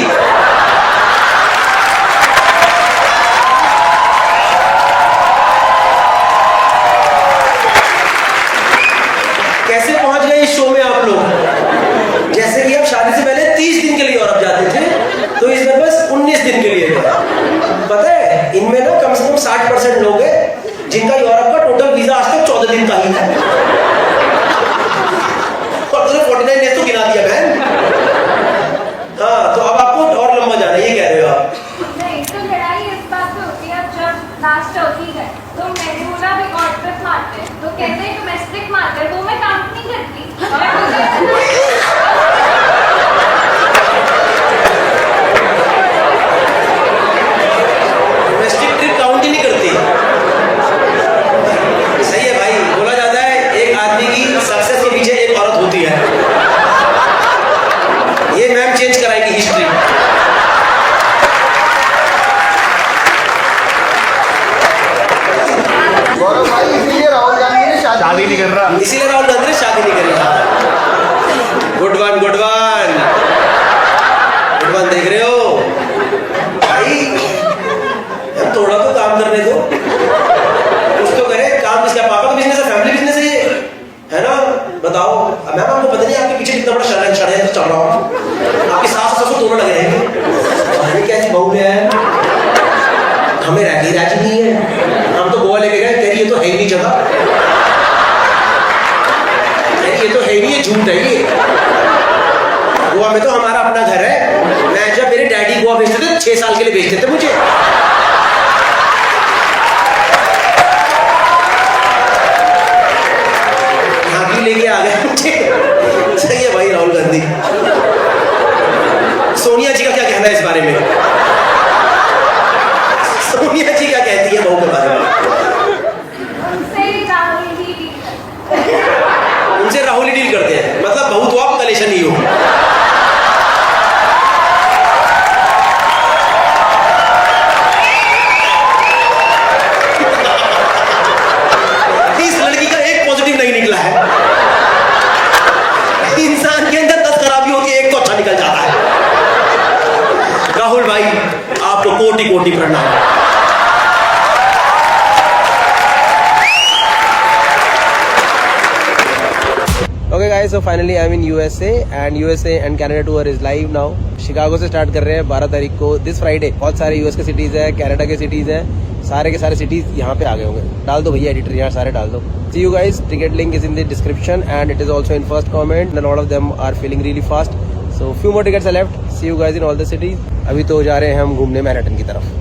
वीजा आज तक 14 दिन का ही है और तूने 49 डेज तो गिना दिया बहन। हाँ तो अब आपको और लंबा जाना है, ये कह रहे हो आप? नहीं, तो लड़ाई इस बात पे होती है जब लास्ट होती है तो मैंने बोला भी कॉर्पोरेट मारते हैं तो कहते हैं डोमेस्टिक मारते हैं, वो मैं काम नहीं करती डोमेस्टिक ट्रिप काउंट ही नहीं करती। सही है भाई, बोला जाता है एक आदमी की सक्सेस के पीछे एक औरत होती है। ये मैम चेंज कराएगी हिस्ट्री। गौरव भाई इसीलिए राहुल गांधी ने शादी नहीं कर रहा। इसीलिए राहुल गांधी ने शादी नहीं करी। Good one good one good one, देख रहे हो भाई, यार थोड़ा तो काम करने दो, कुछ तो करे काम। इसका पापा का बिजनेस है, फैमिली बिजनेस है ये, है ना? बताओ मैम, आपको पता नहीं आपके पीछे कितना बड़ा षड्यंत्र चल रहा हो? आपके सास ससुर दोनों लगे हैं, कैसी बहू है, हमें राजी नहीं है। हम तो गोवा लेके गए, कह रही ये तो है ही नहीं जगह, ये तो है ही नहीं, ये झूठ है ये। गोवा में तो हमारा अपना घर है। मैं जब मेरे डैडी गोवा भेजते थे 6 साल के लिए भेजते थे मुझे। यहाँ भी लेके आ गए मुझे। सही है भाई राहुल गांधी। सोनिया जी का क्या कहना है इस बारे में? सोनिया जी क्या कहती है बहू के बारे में? उनसे राहुल ही डील करते हैं, मतलब बहू तो आप कलेशन ही हो। इस लड़की का एक पॉजिटिव नहीं निकला है। इंसान के अंदर 10 खराबी होती है, एक तो अच्छा निकल जाता है। राहुल भाई आपको कोटि कोटि प्रणाम। Okay guys, so finally I'm in USA and USA and Canada tour is live now. Chicago से स्टार्ट कर रहे हैं 12 तारीख को, दिस फ्राइडे। बहुत सारे यूएस के सिटीज है, कनाडा के सिटीज है, सारे के सारे सिटीज यहाँ पे आ गए होंगे। डाल दो भैया एडिटर, यहाँ सारे डाल दो। See you guys, ticket link is in the description and it is also in first comment. A lot of them are filling really fast, so few more tickets are left. See you guys in all the cities. अभी तो जा रहे हैं हम घूमने Manhattan की तरफ।